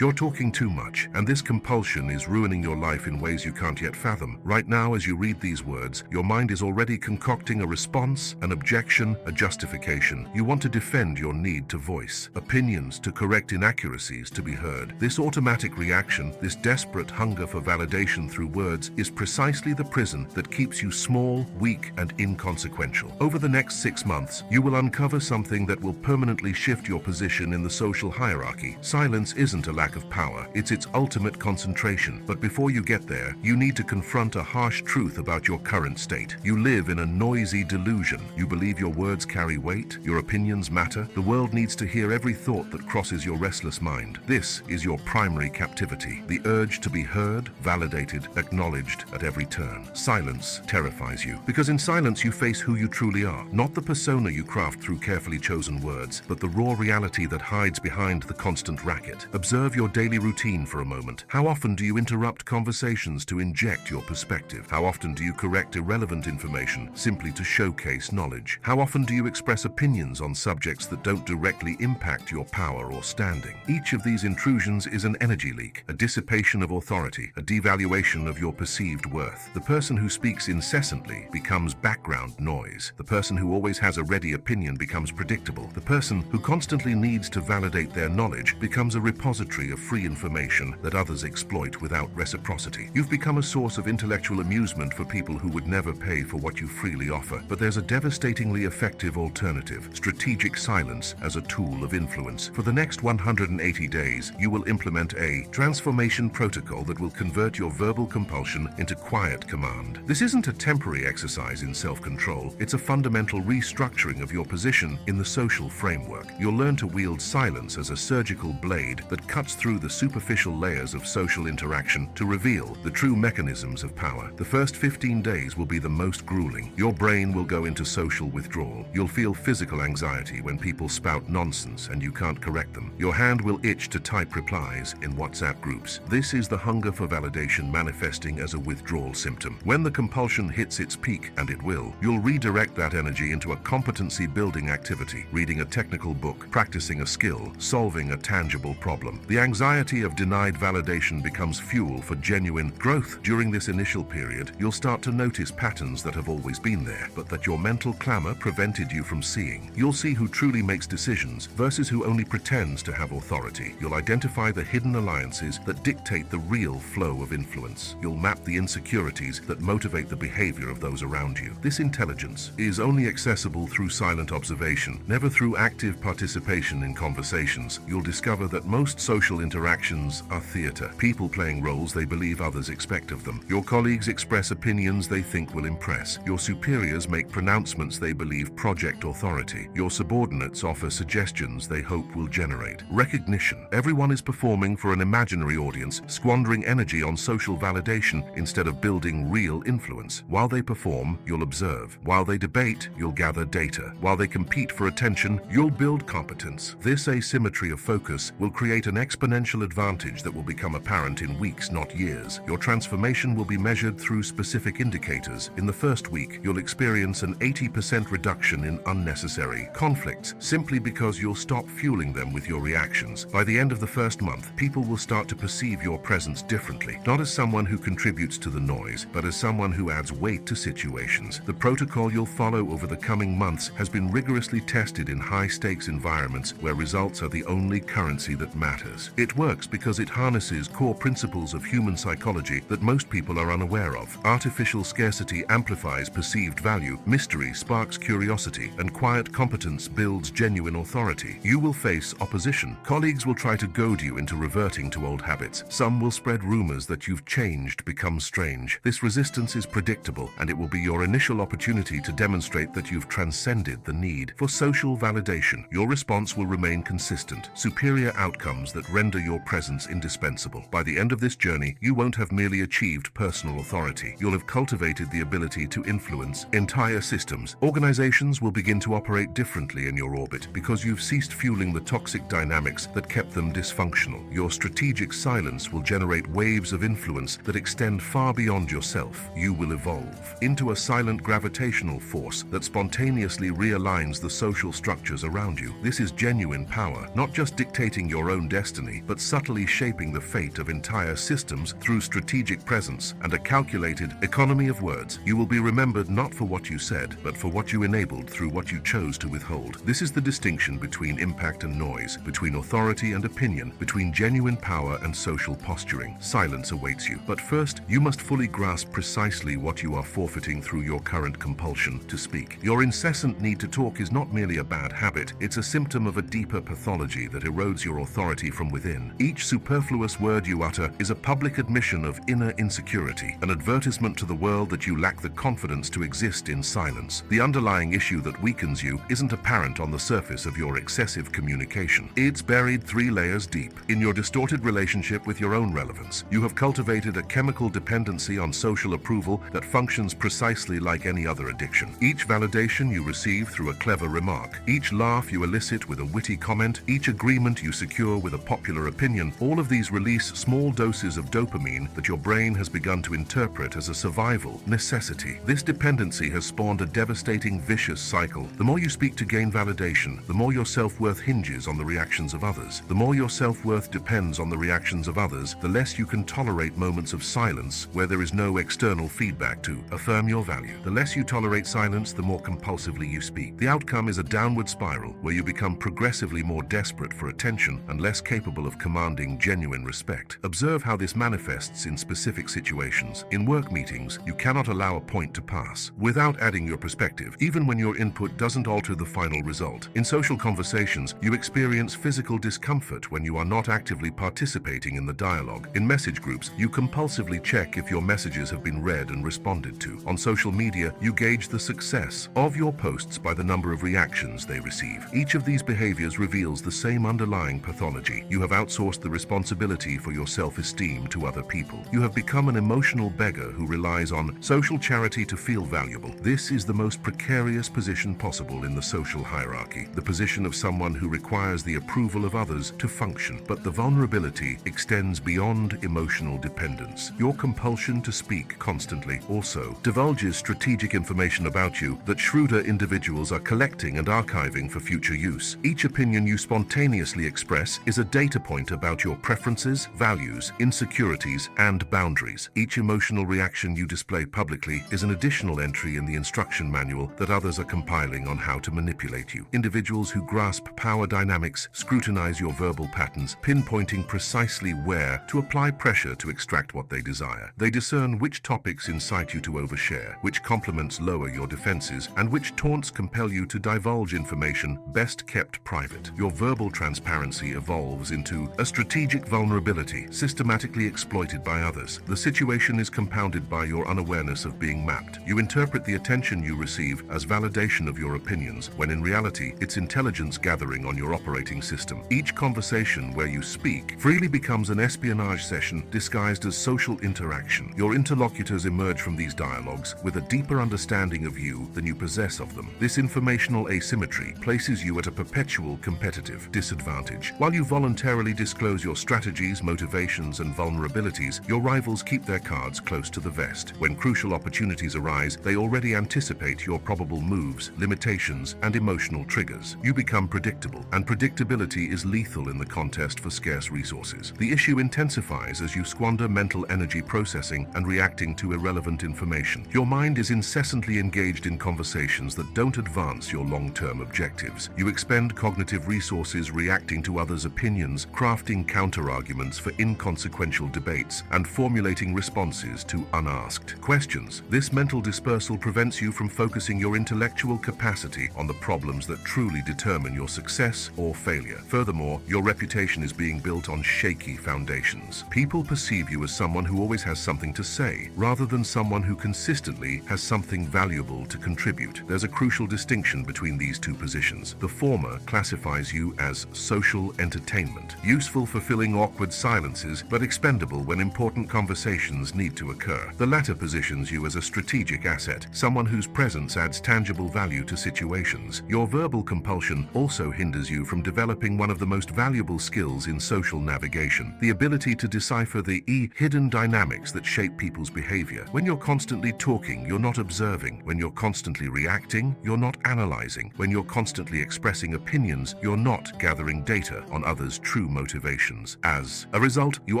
You're talking too much, and this compulsion is ruining your life in ways you can't yet fathom. Right now, as you read these words, your mind is already concocting a response, an objection, a justification. You want to defend your need to voice opinions, to correct inaccuracies, to be heard. This automatic reaction, this desperate hunger for validation through words, is precisely the prison that keeps you small, weak, and inconsequential. Over the next 6 months, you will uncover something that will permanently shift your position in the social hierarchy. Silence isn't a lack of power, it's its ultimate concentration. But before you get there, you need to confront a harsh truth about your current state. You live in a noisy delusion. You believe your words carry weight, your opinions matter. The world needs to hear every thought that crosses your restless mind. This is your primary captivity, the urge to be heard, validated, acknowledged at every turn. Silence terrifies you, because in silence you face who you truly are, not the persona you craft through carefully chosen words, but the raw reality that hides behind the constant racket. Observe your daily routine for a moment. How often do you interrupt conversations to inject your perspective? How often do you correct irrelevant information simply to showcase knowledge? How often do you express opinions on subjects that don't directly impact your power or standing? Each of these intrusions is an energy leak, a dissipation of authority, a devaluation of your perceived worth. The person who speaks incessantly becomes background noise. The person who always has a ready opinion becomes predictable. The person who constantly needs to validate their knowledge becomes a repository of free information that others exploit without reciprocity. You've become a source of intellectual amusement for people who would never pay for what you freely offer. But there's a devastatingly effective alternative: strategic silence as a tool of influence. For the next 180 days, you will implement a transformation protocol that will convert your verbal compulsion into quiet command. This isn't a temporary exercise in self-control. It's a fundamental restructuring of your position in the social framework. You'll learn to wield silence as a surgical blade that cuts through the superficial layers of social interaction to reveal the true mechanisms of power. The first 15 days will be the most grueling. Your brain will go into social withdrawal. You'll feel physical anxiety when people spout nonsense and you can't correct them. Your hand will itch to type replies in WhatsApp groups. This is the hunger for validation manifesting as a withdrawal symptom. When the compulsion hits its peak, and it will, you'll redirect that energy into a competency-building activity: reading a technical book, practicing a skill, solving a tangible problem. The anxiety of denied validation becomes fuel for genuine growth. During this initial period, you'll start to notice patterns that have always been there, but that your mental clamor prevented you from seeing. You'll see who truly makes decisions versus who only pretends to have authority. You'll identify the hidden alliances that dictate the real flow of influence. You'll map the insecurities that motivate the behavior of those around you. This intelligence is only accessible through silent observation, never through active participation in conversations. You'll discover that most social interactions are theater, people playing roles they believe others expect of them. Your colleagues express opinions they think will impress. Your superiors make pronouncements they believe project authority. Your subordinates offer suggestions they hope will generate recognition. Everyone is performing for an imaginary audience, squandering energy on social validation instead of building real influence. While they perform, you'll observe. While they debate, you'll gather data. While they compete for attention, you'll build competence. This asymmetry of focus will create an exponential advantage that will become apparent in weeks, not years. Your transformation will be measured through specific indicators. In the first week, you'll experience an 80% reduction in unnecessary conflicts, simply because you'll stop fueling them with your reactions. By the end of the first month, people will start to perceive your presence differently, not as someone who contributes to the noise, but as someone who adds weight to situations. The protocol you'll follow over the coming months has been rigorously tested in high-stakes environments where results are the only currency that matters. It works because it harnesses core principles of human psychology that most people are unaware of. Artificial scarcity amplifies perceived value, mystery sparks curiosity, and quiet competence builds genuine authority. You will face opposition. Colleagues will try to goad you into reverting to old habits. Some will spread rumors that you've changed, become strange. This resistance is predictable, and it will be your initial opportunity to demonstrate that you've transcended the need for social validation. Your response will remain consistent: superior outcomes that render your presence indispensable. By the end of this journey, you won't have merely achieved personal authority. You'll have cultivated the ability to influence entire systems. Organizations will begin to operate differently in your orbit because you've ceased fueling the toxic dynamics that kept them dysfunctional. Your strategic silence will generate waves of influence that extend far beyond yourself. You will evolve into a silent gravitational force that spontaneously realigns the social structures around you. This is genuine power, not just dictating your own destiny, destiny, but subtly shaping the fate of entire systems through strategic presence and a calculated economy of words. You will be remembered not for what you said, but for what you enabled through what you chose to withhold. This is the distinction between impact and noise, between authority and opinion, between genuine power and social posturing. Silence awaits you. But first, you must fully grasp precisely what you are forfeiting through your current compulsion to speak. Your incessant need to talk is not merely a bad habit, it's a symptom of a deeper pathology that erodes your authority from within. Each superfluous word you utter is a public admission of inner insecurity, an advertisement to the world that you lack the confidence to exist in silence. The underlying issue that weakens you isn't apparent on the surface of your excessive communication. It's buried 3 layers deep. In your distorted relationship with your own relevance, you have cultivated a chemical dependency on social approval that functions precisely like any other addiction. Each validation you receive through a clever remark, each laugh you elicit with a witty comment, each agreement you secure with a popular opinion, all of these release small doses of dopamine that your brain has begun to interpret as a survival necessity. This dependency has spawned a devastating, vicious cycle. The more you speak to gain validation, the more your self-worth hinges on the reactions of others. The more your self-worth depends on the reactions of others, the less you can tolerate moments of silence where there is no external feedback to affirm your value. The less you tolerate silence, the more compulsively you speak. The outcome is a downward spiral where you become progressively more desperate for attention and less capable of commanding genuine respect. Observe how this manifests in specific situations. In work meetings, you cannot allow a point to pass without adding your perspective, even when your input doesn't alter the final result. In social conversations, you experience physical discomfort when you are not actively participating in the dialogue. In message groups, you compulsively check if your messages have been read and responded to. On social media, you gauge the success of your posts by the number of reactions they receive. Each of these behaviors reveals the same underlying pathology. You have outsourced the responsibility for your self-esteem to other people. You have become an emotional beggar who relies on social charity to feel valuable. This is the most precarious position possible in the social hierarchy, the position of someone who requires the approval of others to function. But the vulnerability extends beyond emotional dependence. Your compulsion to speak constantly also divulges strategic information about you that shrewder individuals are collecting and archiving for future use. Each opinion you spontaneously express is a data point about your preferences, values, insecurities, and boundaries. Each emotional reaction you display publicly is an additional entry in the instruction manual that others are compiling on how to manipulate you. Individuals who grasp power dynamics scrutinize your verbal patterns, pinpointing precisely where to apply pressure to extract what they desire. They discern which topics incite you to overshare, which compliments lower your defenses, and which taunts compel you to divulge information best kept private. Your verbal transparency evolves into a strategic vulnerability, systematically exploited by others. The situation is compounded by your unawareness of being mapped. You interpret the attention you receive as validation of your opinions, when in reality, it's intelligence gathering on your operating system. Each conversation where you speak freely becomes an espionage session disguised as social interaction. Your interlocutors emerge from these dialogues with a deeper understanding of you than you possess of them. This informational asymmetry places you at a perpetual competitive disadvantage. While you voluntarily disclose your strategies, motivations, and vulnerabilities, your rivals keep their cards close to the vest. When crucial opportunities arise, they already anticipate your probable moves, limitations, and emotional triggers. You become predictable, and predictability is lethal in the contest for scarce resources. The issue intensifies as you squander mental energy processing and reacting to irrelevant information. Your mind is incessantly engaged in conversations that don't advance your long-term objectives. You expend cognitive resources reacting to others' opinions, crafting counter-arguments for inconsequential debates, and formulating responses to unasked questions. This mental dispersal prevents you from focusing your intellectual capacity on the problems that truly determine your success or failure. Furthermore, your reputation is being built on shaky foundations. People perceive you as someone who always has something to say, rather than someone who consistently has something valuable to contribute. There's a crucial distinction between these two positions. The former classifies you as social entertainment, useful for filling awkward silences, but expendable when important conversations need to occur. The latter positions you as a strategic asset, someone whose presence adds tangible value to situations. Your verbal compulsion also hinders you from developing one of the most valuable skills in social navigation, the ability to decipher the hidden dynamics that shape people's behavior. When you're constantly talking, you're not observing. When you're constantly reacting, you're not analyzing. When you're constantly expressing opinions, you're not gathering data on others' true true motivations. As a result, you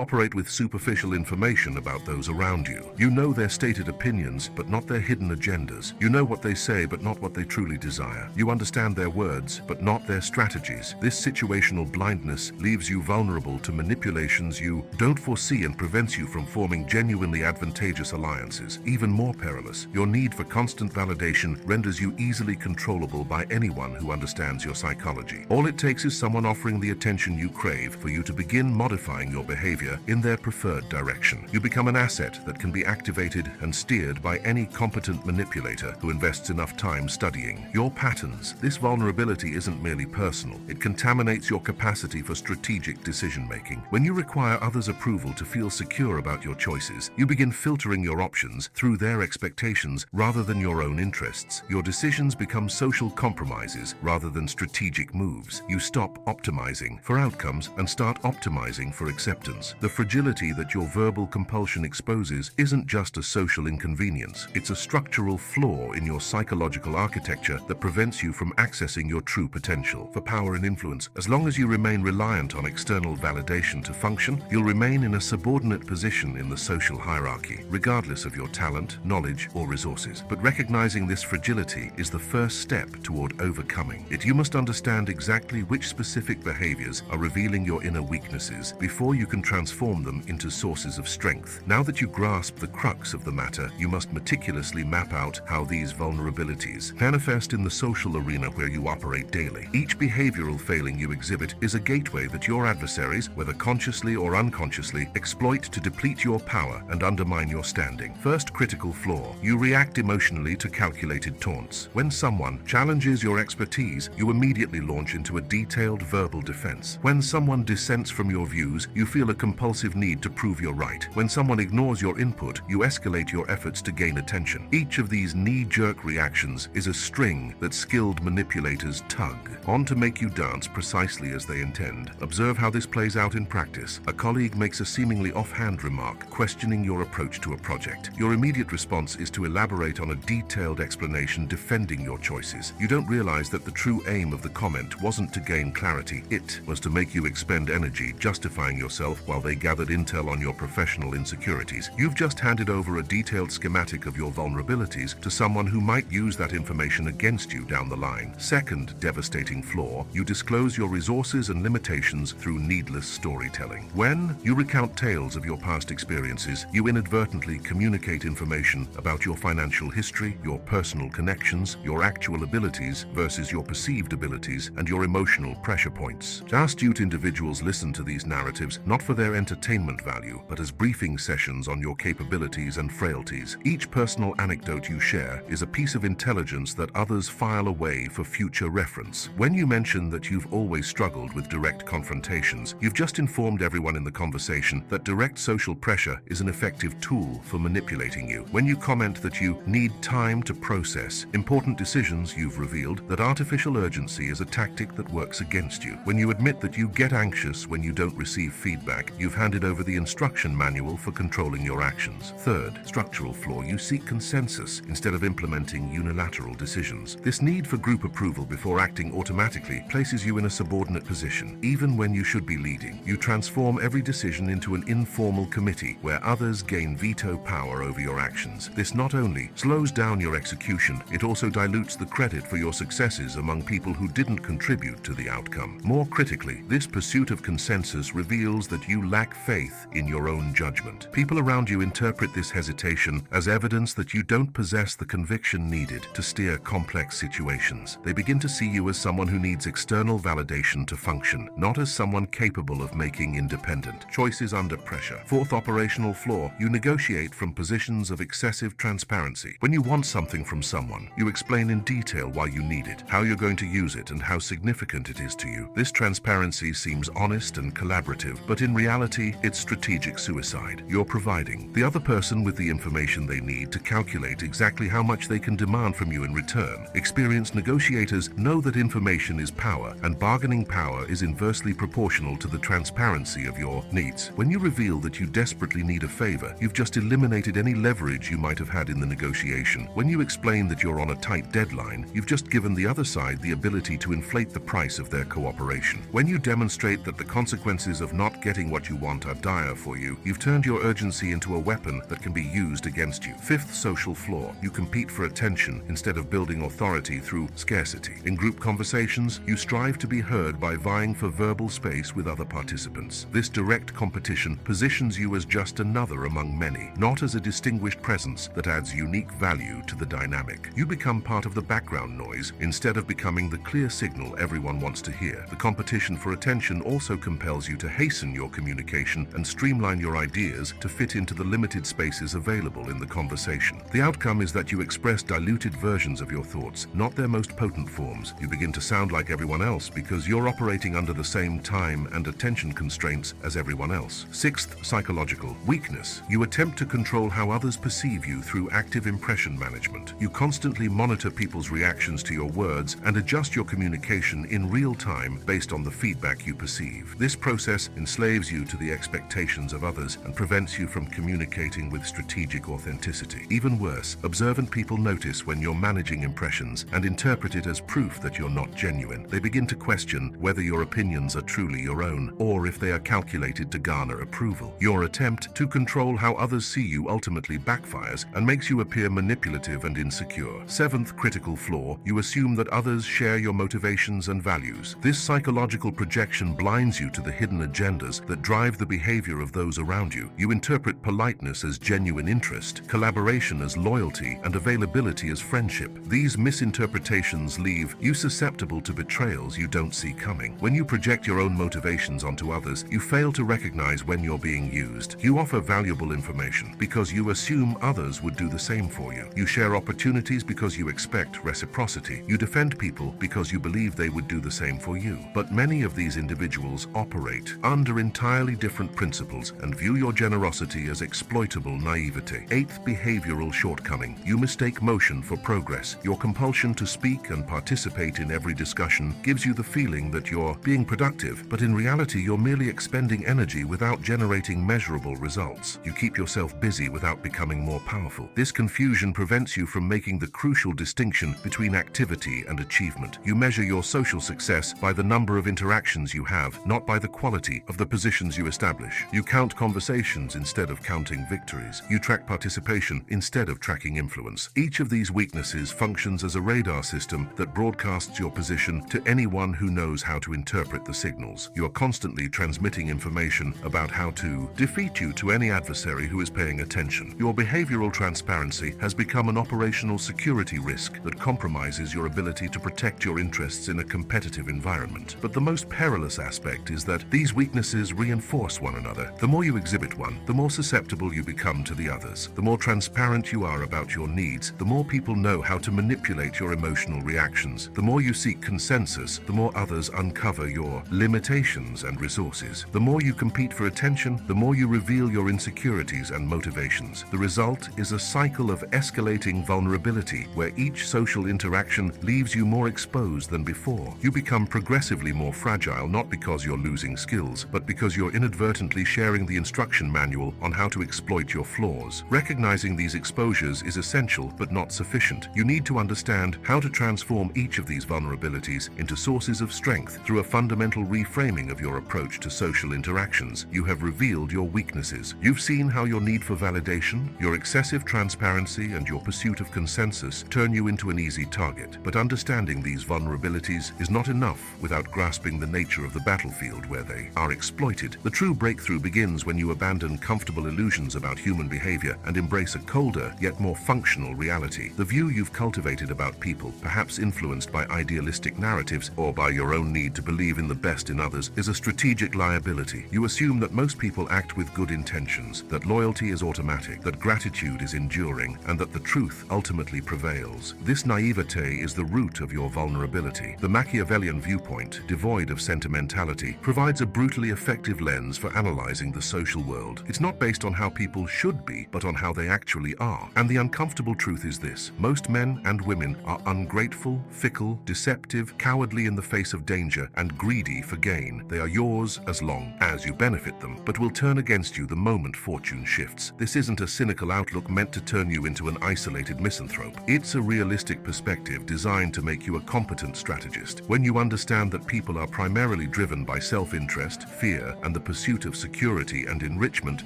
operate with superficial information about those around you. You know their stated opinions, but not their hidden agendas. You know what they say, but not what they truly desire. You understand their words, but not their strategies. This situational blindness leaves you vulnerable to manipulations you don't foresee and prevents you from forming genuinely advantageous alliances. Even more perilous, your need for constant validation renders you easily controllable by anyone who understands your psychology. All it takes is someone offering the attention you crave for you to begin modifying your behavior in their preferred direction. You become an asset that can be activated and steered by any competent manipulator who invests enough time studying your patterns. This vulnerability isn't merely personal. It contaminates your capacity for strategic decision-making. When you require others' approval to feel secure about your choices, you begin filtering your options through their expectations rather than your own interests. Your decisions become social compromises rather than strategic moves. You stop optimizing for outcomes and start optimizing for acceptance. The fragility that your verbal compulsion exposes isn't just a social inconvenience. It's a structural flaw in your psychological architecture that prevents you from accessing your true potential. For power and influence, as long as you remain reliant on external validation to function, you'll remain in a subordinate position in the social hierarchy, regardless of your talent, knowledge, or resources. But recognizing this fragility is the first step toward overcoming it. You must understand exactly which specific behaviors are revealing your inner weaknesses before you can transform them into sources of strength. Now that you grasp the crux of the matter, you must meticulously map out how these vulnerabilities manifest in the social arena where you operate daily. Each behavioral failing you exhibit is a gateway that your adversaries, whether consciously or unconsciously, exploit to deplete your power and undermine your standing. First critical flaw: you react emotionally to calculated taunts. When someone challenges your expertise, you immediately launch into a detailed verbal defense. When someone dissents from your views, you feel a compulsive need to prove you're right. When someone ignores your input, you escalate your efforts to gain attention. Each of these knee-jerk reactions is a string that skilled manipulators tug on to make you dance precisely as they intend. Observe how this plays out in practice. A colleague makes a seemingly offhand remark, questioning your approach to a project. Your immediate response is to elaborate on a detailed explanation defending your choices. You don't realize that the true aim of the comment wasn't to gain clarity. It was to make you expend energy justifying yourself while they gathered intel on your professional insecurities. You've just handed over a detailed schematic of your vulnerabilities to someone who might use that information against you down the line. Second devastating flaw: you disclose your resources and limitations through needless storytelling. When you recount tales of your past experiences, you inadvertently communicate information about your financial history, your personal connections, your actual abilities versus your perceived abilities, and your emotional pressure points. Astute individuals listen to these narratives not for their entertainment value, but as briefing sessions on your capabilities and frailties. Each personal anecdote you share is a piece of intelligence that others file away for future reference. When you mention that you've always struggled with direct confrontations, you've just informed everyone in the conversation that direct social pressure is an effective tool for manipulating you. When you comment that you need time to process important decisions, you've revealed that artificial urgency is a tactic that works against you. When you admit that you get anxious when you don't receive feedback, you've handed over the instruction manual for controlling your actions. Third structural flaw: you seek consensus instead of implementing unilateral decisions. This need for group approval before acting automatically places you in a subordinate position. Even when you should be leading, you transform every decision into an informal committee where others gain veto power over your actions. This not only slows down your execution, it also dilutes the credit for your successes among people who didn't contribute to the outcome. More critically, this pursuit of consensus reveals that you lack faith in your own judgment. People around you interpret this hesitation as evidence that you don't possess the conviction needed to steer complex situations. They begin to see you as someone who needs external validation to function, not as someone capable of making independent choices under pressure. Fourth operational flaw: you negotiate from positions of excessive transparency. When you want something from someone, you explain in detail why you need it, how you're going to use it, and how significant it is to you. This transparency seems honest and collaborative, but in reality, it's strategic suicide. You're providing the other person with the information they need to calculate exactly how much they can demand from you in return. Experienced negotiators know that information is power, and bargaining power is inversely proportional to the transparency of your needs. When you reveal that you desperately need a favor, you've just eliminated any leverage you might have had in the negotiation. When you explain that you're on a tight deadline, you've just given the other side the ability to inflate the price of their cooperation. When you demonstrate demonstrate that the consequences of not getting what you want are dire for you, you've turned your urgency into a weapon that can be used against you. Fifth social flaw, you compete for attention instead of building authority through scarcity. In group conversations, you strive to be heard by vying for verbal space with other participants. This direct competition positions you as just another among many, not as a distinguished presence that adds unique value to the dynamic. You become part of the background noise instead of becoming the clear signal everyone wants to hear. The competition for attention also compels you to hasten your communication and streamline your ideas to fit into the limited spaces available in the conversation. The outcome is that you express diluted versions of your thoughts, not their most potent forms. You begin to sound like everyone else because you're operating under the same time and attention constraints as everyone else. Sixth psychological weakness, you attempt to control how others perceive you through active impression management. You constantly monitor people's reactions to your words and adjust your communication in real time based on the feedback you perceive. This process enslaves you to the expectations of others and prevents you from communicating with strategic authenticity. Even worse, observant people notice when you're managing impressions and interpret it as proof that you're not genuine. They begin to question whether your opinions are truly your own or if they are calculated to garner approval. Your attempt to control how others see you ultimately backfires and makes you appear manipulative and insecure. Seventh critical flaw, you assume that others share your motivations and values. This psychological projection blinds you to the hidden agendas that drive the behavior of those around you. You interpret politeness as genuine interest, collaboration as loyalty, and availability as friendship. These misinterpretations leave you susceptible to betrayals you don't see coming. When you project your own motivations onto others, you fail to recognize when you're being used. You offer valuable information because you assume others would do the same for you. You share opportunities because you expect reciprocity. You defend people because you believe they would do the same for you. But many of these individuals operate under entirely different principles and view your generosity as exploitable naivety. Eighth behavioral shortcoming, you mistake motion for progress. Your compulsion to speak and participate in every discussion gives you the feeling that you're being productive, but in reality you're merely expending energy without generating measurable results. You keep yourself busy without becoming more powerful. This confusion prevents you from making the crucial distinction between activity and achievement. You measure your social success by the number of interactions you have, not by the quality of the positions you establish. You count conversations instead of counting victories. You track participation instead of tracking influence. Each of these weaknesses functions as a radar system that broadcasts your position to anyone who knows how to interpret the signals. You are constantly transmitting information about how to defeat you to any adversary who is paying attention. Your behavioral transparency has become an operational security risk that compromises your ability to protect your interests in a competitive environment. But the most perilous aspect is that these weaknesses reinforce one another. The more you exhibit one, the more susceptible you become to the others. The more transparent you are about your needs, the more people know how to manipulate your emotional reactions. The more you seek consensus, the more others uncover your limitations and resources. The more you compete for attention, the more you reveal your insecurities and motivations. The result is a cycle of escalating vulnerability where each social interaction leaves you more exposed than before. You become progressively more fragile not because you're losing skills, but because you're inadvertently sharing the instruction manual on how to exploit your flaws. Recognizing these exposures is essential but not sufficient. You need to understand how to transform each of these vulnerabilities into sources of strength through a fundamental reframing of your approach to social interactions. You have revealed your weaknesses. You've seen how your need for validation, your excessive transparency, and your pursuit of consensus turn you into an easy target. But understanding these vulnerabilities is not enough without grasping the nature of the battlefield where they are exploited. The true breakthrough begins when you abandon comfortable illusions about human behavior and embrace a colder, yet more functional reality. The view you've cultivated about people, perhaps influenced by idealistic narratives or by your own need to believe in the best in others, is a strategic liability. You assume that most people act with good intentions, that loyalty is automatic, that gratitude is enduring, and that the truth ultimately prevails. This naivete is the root of your vulnerability. The Machiavellian viewpoint, devoid of sentimentality, provides a brutally effective lens for analyzing the social world. It's not based on how people should be, but on how they actually are. And the uncomfortable truth is this: most men and women are ungrateful, fickle, deceptive, cowardly in the face of danger, and greedy for gain. They are yours as long as you benefit them, but will turn against you the moment fortune shifts. This isn't a cynical outlook meant to turn you into an isolated misanthrope. It's a realistic perspective designed to make you a competent strategist. When you understand that people are primarily primarily driven by self-interest, fear, and the pursuit of security and enrichment,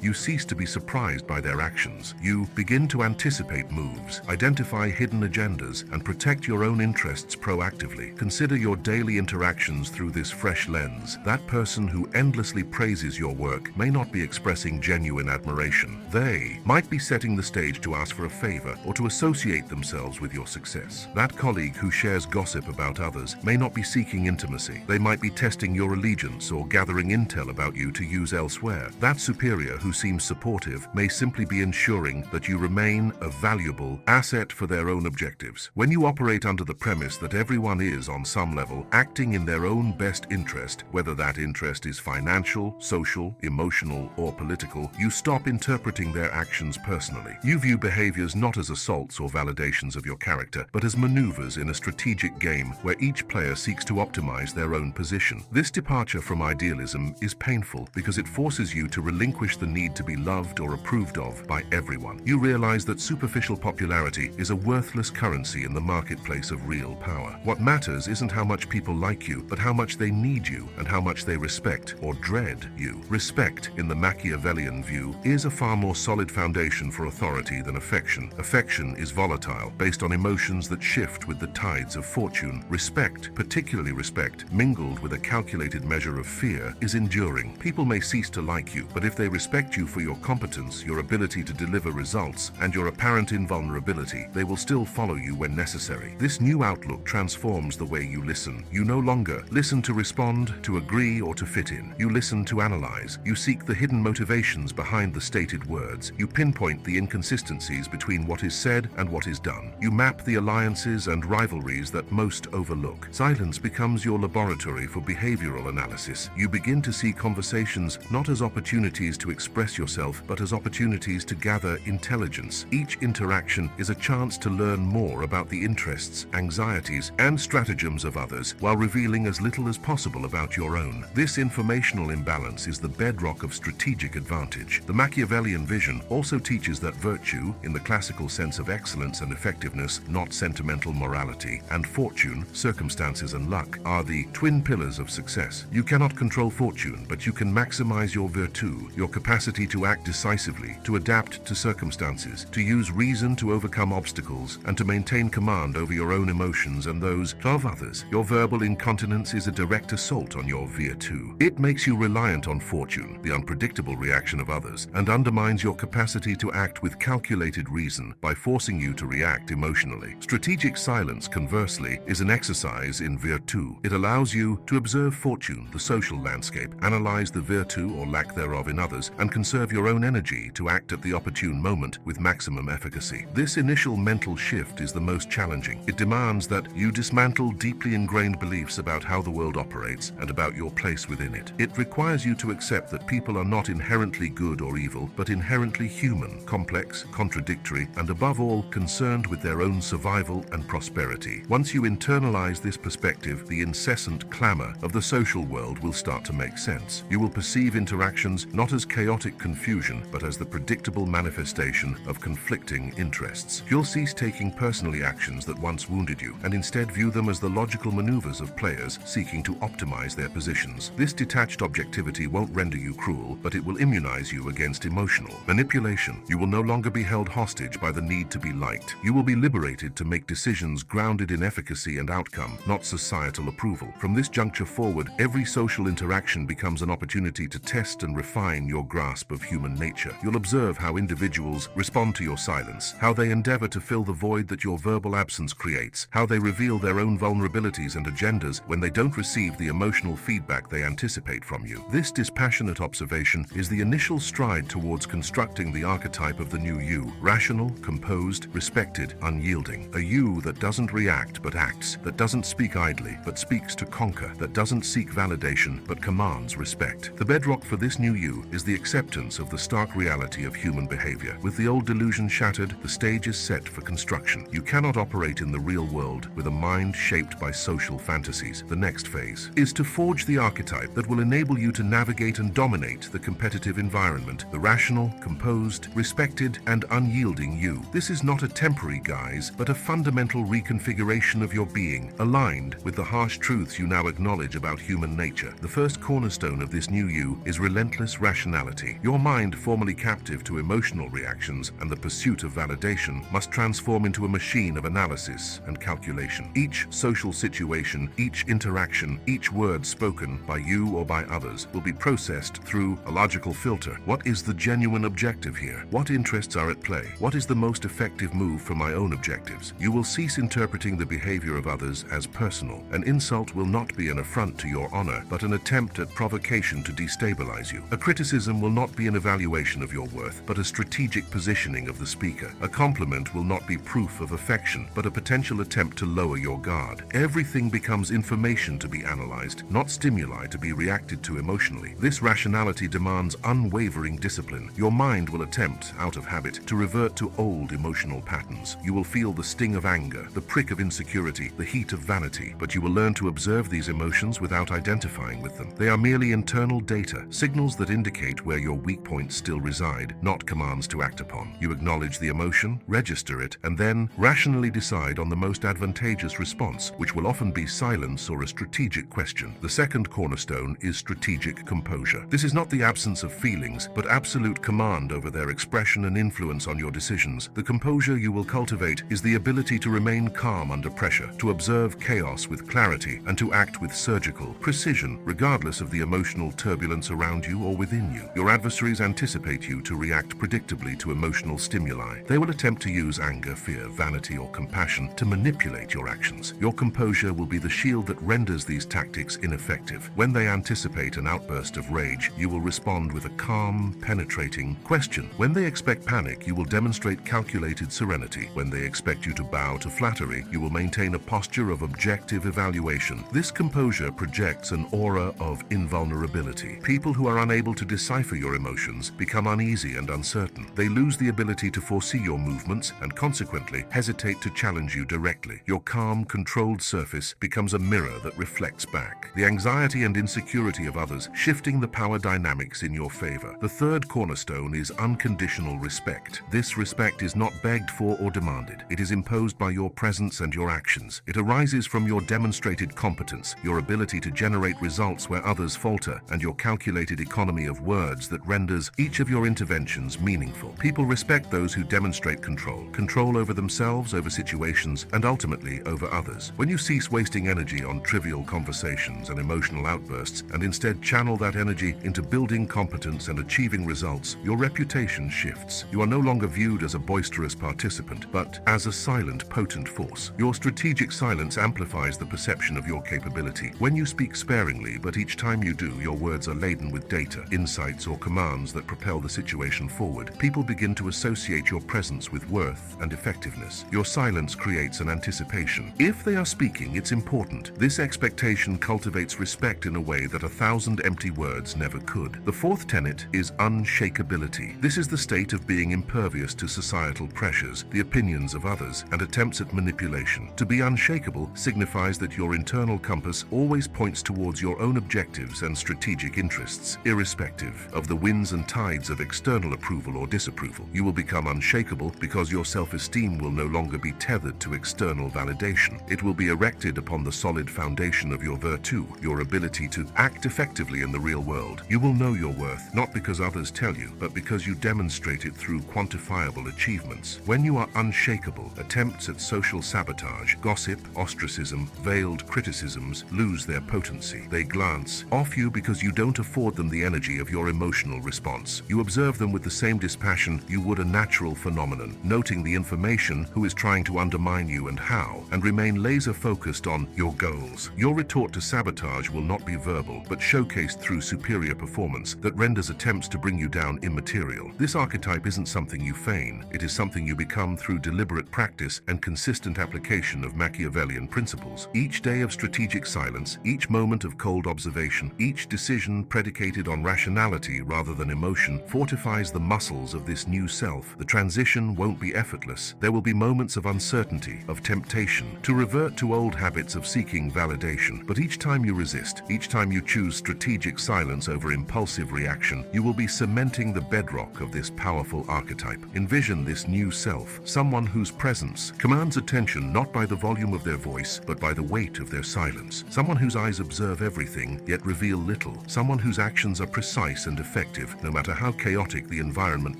you cease to be surprised by their actions. You begin to anticipate moves, identify hidden agendas, and protect your own interests proactively. Consider your daily interactions through this fresh lens. That person who endlessly praises your work may not be expressing genuine admiration. They might be setting the stage to ask for a favor or to associate themselves with your success. That colleague who shares gossip about others may not be seeking intimacy. They might be testing your allegiance or gathering intel about you to use elsewhere. That superior who seems supportive may simply be ensuring that you remain a valuable asset for their own objectives. When you operate under the premise that everyone is, on some level, acting in their own best interest, whether that interest is financial, social, emotional, or political, you stop interpreting their actions personally. You view behaviors not as assaults or validations of your character, but as maneuvers in a strategic game where each player seeks to optimize their own position. This departure from idealism is painful because it forces you to relinquish the need to be loved or approved of by everyone. You realize that superficial popularity is a worthless currency in the marketplace of real power. What matters isn't how much people like you, but how much they need you and how much they respect or dread you. Respect, in the Machiavellian view, is a far more solid foundation for authority than affection. Affection is volatile, based on emotions that shift with the tides of fortune. Respect, particularly respect, mingled with a calculated measure of fear, is enduring. People may cease to like you, but if they respect you for your competence, your ability to deliver results, and your apparent invulnerability, they will still follow you when necessary. This new outlook transforms the way you listen. You no longer listen to respond, to agree, or to fit in. You listen to analyze. You seek the hidden motivations behind the stated words. You pinpoint the inconsistencies between what is said and what is done. You map the alliances and rivalries that most overlook. Silence becomes your laboratory for behavioral analysis. You begin to see conversations not as opportunities to express yourself, but as opportunities to gather intelligence. Each interaction is a chance to learn more about the interests, anxieties, and stratagems of others, while revealing as little as possible about your own. This informational imbalance is the bedrock of strategic advantage. The Machiavellian vision also teaches that virtue, in the classical sense of excellence and effectiveness, not sentimental morality, and fortune, circumstances and luck, are the twin pillars of success. You cannot control fortune, but you can maximize your virtue, your capacity to act decisively, to adapt to circumstances, to use reason to overcome obstacles, and to maintain command over your own emotions and those of others. Your verbal incontinence is a direct assault on your virtue. It makes you reliant on fortune, the unpredictable reaction of others, and undermines your capacity to act with calculated reason by forcing you to react emotionally. Strategic silence, conversely, is an exercise in virtue. It allows you to observe fortune, the social landscape, analyze the virtue or lack thereof in others, and conserve your own energy to act at the opportune moment with maximum efficacy. This initial mental shift is the most challenging. It demands that you dismantle deeply ingrained beliefs about how the world operates and about your place within it. It requires you to accept that people are not inherently good or evil, but inherently human, complex, contradictory, and above all, concerned with their own survival and prosperity. Once you internalize this perspective, the incessant clamor of the social world will start to make sense. You will perceive interactions not as chaotic confusion, but as the predictable manifestation of conflicting interests. You'll cease taking personally actions that once wounded you, and instead view them as the logical maneuvers of players seeking to optimize their positions. This detached objectivity won't render you cruel, but it will immunize you against emotional manipulation. You will no longer be held hostage by the need to be liked. You will be liberated to make decisions grounded in efficacy and outcome, not societal approval. From this juncture forward, every social interaction becomes an opportunity to test and refine your grasp of human nature. You'll observe how individuals respond to your silence, how they endeavor to fill the void that your verbal absence creates, how they reveal their own vulnerabilities and agendas when they don't receive the emotional feedback they anticipate from you. This dispassionate observation is the initial stride towards constructing the archetype of the new you: rational, composed, respected, unyielding. A you that doesn't react but acts, that doesn't speak idly but speaks to conquer, that doesn't seek validation but commands respect. The bedrock for this new you is the acceptance of the stark reality of human behavior. With the old delusion shattered, the stage is set for construction. You cannot operate in the real world with a mind shaped by social fantasies. The next phase is to forge the archetype that will enable you to navigate and dominate the competitive environment, the rational, composed, respected, and unyielding you. This is not a temporary guise, but a fundamental reconfiguration of your being, aligned with the harsh truths you now acknowledge knowledge about human nature. The first cornerstone of this new you is relentless rationality. Your mind, formerly captive to emotional reactions and the pursuit of validation, must transform into a machine of analysis and calculation. Each social situation, each interaction, each word spoken by you or by others will be processed through a logical filter. What is the genuine objective here? What interests are at play? What is the most effective move for my own objectives? You will cease interpreting the behavior of others as personal. An insult will not be an affront to your honor, but an attempt at provocation to destabilize you. A criticism will not be an evaluation of your worth, but a strategic positioning of the speaker. A compliment will not be proof of affection, but a potential attempt to lower your guard. Everything becomes information to be analyzed, not stimuli to be reacted to emotionally. This rationality demands unwavering discipline. Your mind will attempt, out of habit, to revert to old emotional patterns. You will feel the sting of anger, the prick of insecurity, the heat of vanity, but you will learn to observe these emotions without identifying with them. They are merely internal data, signals that indicate where your weak points still reside, not commands to act upon. You acknowledge the emotion, register it, and then rationally decide on the most advantageous response, which will often be silence or a strategic question. The second cornerstone is strategic composure. This is not the absence of feelings, but absolute command over their expression and influence on your decisions. The composure you will cultivate is the ability to remain calm under pressure, to observe chaos with clarity, and to act with surgical precision, regardless of the emotional turbulence around you or within you. Your adversaries anticipate you to react predictably to emotional stimuli. They will attempt to use anger, fear, vanity, or compassion to manipulate your actions. Your composure will be the shield that renders these tactics ineffective. When they anticipate an outburst of rage, you will respond with a calm, penetrating question. When they expect panic, you will demonstrate calculated serenity. When they expect you to bow to flattery, you will maintain a posture of objective evaluation. This composure projects an aura of invulnerability. People who are unable to decipher your emotions become uneasy and uncertain. They lose the ability to foresee your movements and consequently hesitate to challenge you directly. Your calm, controlled surface becomes a mirror that reflects back the anxiety and insecurity of others, shifting the power dynamics in your favor. The third cornerstone is unconditional respect. This respect is not begged for or demanded. It is imposed by your presence and your actions. It arises from your demonstrated competence, your ability to generate results where others falter, and your calculated economy of words that renders each of your interventions meaningful. People respect those who demonstrate control over themselves, over situations, and ultimately over others. When you cease wasting energy on trivial conversations and emotional outbursts, and instead channel that energy into building competence and achieving results, your reputation shifts. You are no longer viewed as a boisterous participant, but as a silent, potent force. Your strategic silence amplifies the perception of your capability. When you speak sparingly, but each time you do, your words are laden with data, insights, or commands that propel the situation forward, people begin to associate your presence with worth and effectiveness. Your silence creates an anticipation. If they are speaking, it's important. This expectation cultivates respect in a way that 1,000 empty words never could. The fourth tenet is unshakability. This is the state of being impervious to societal pressures, the opinions of others, and attempts at manipulation. To be unshakable signifies that your internal compass always points towards your own objectives and strategic interests, irrespective of the winds and tides of external approval or disapproval. You will become unshakable because your self-esteem will no longer be tethered to external validation. It will be erected upon the solid foundation of your virtue, your ability to act effectively in the real world. You will know your worth, not because others tell you, but because you demonstrate it through quantifiable achievements. When you are unshakable, attempts at social sabotage, gossip, ostracism, veiled criticisms lose their potency. They glance off you because you don't afford them the energy of your emotional response. You observe them with the same dispassion you would a natural phenomenon, noting the information, who is trying to undermine you and how, and remain laser-focused on your goals. Your retort to sabotage will not be verbal, but showcased through superior performance that renders attempts to bring you down immaterial. This archetype isn't something you feign. It is something you become through deliberate practice and consistent application of Machiavellian principles. Each day of strategic silence, each moment of cold observation, each decision predicated on rationality rather than emotion fortifies the muscles of this new self. The transition won't be effortless. There will be moments of uncertainty, of temptation, to revert to old habits of seeking validation. But each time you resist, each time you choose strategic silence over impulsive reaction, you will be cementing the bedrock of this powerful archetype. Envision this new self, someone whose presence commands attention not by the volume of their voice, but by the weight of their silence. Someone whose eyes observe everything, yet reveal little. Someone whose actions are precise and effective, no matter how chaotic the environment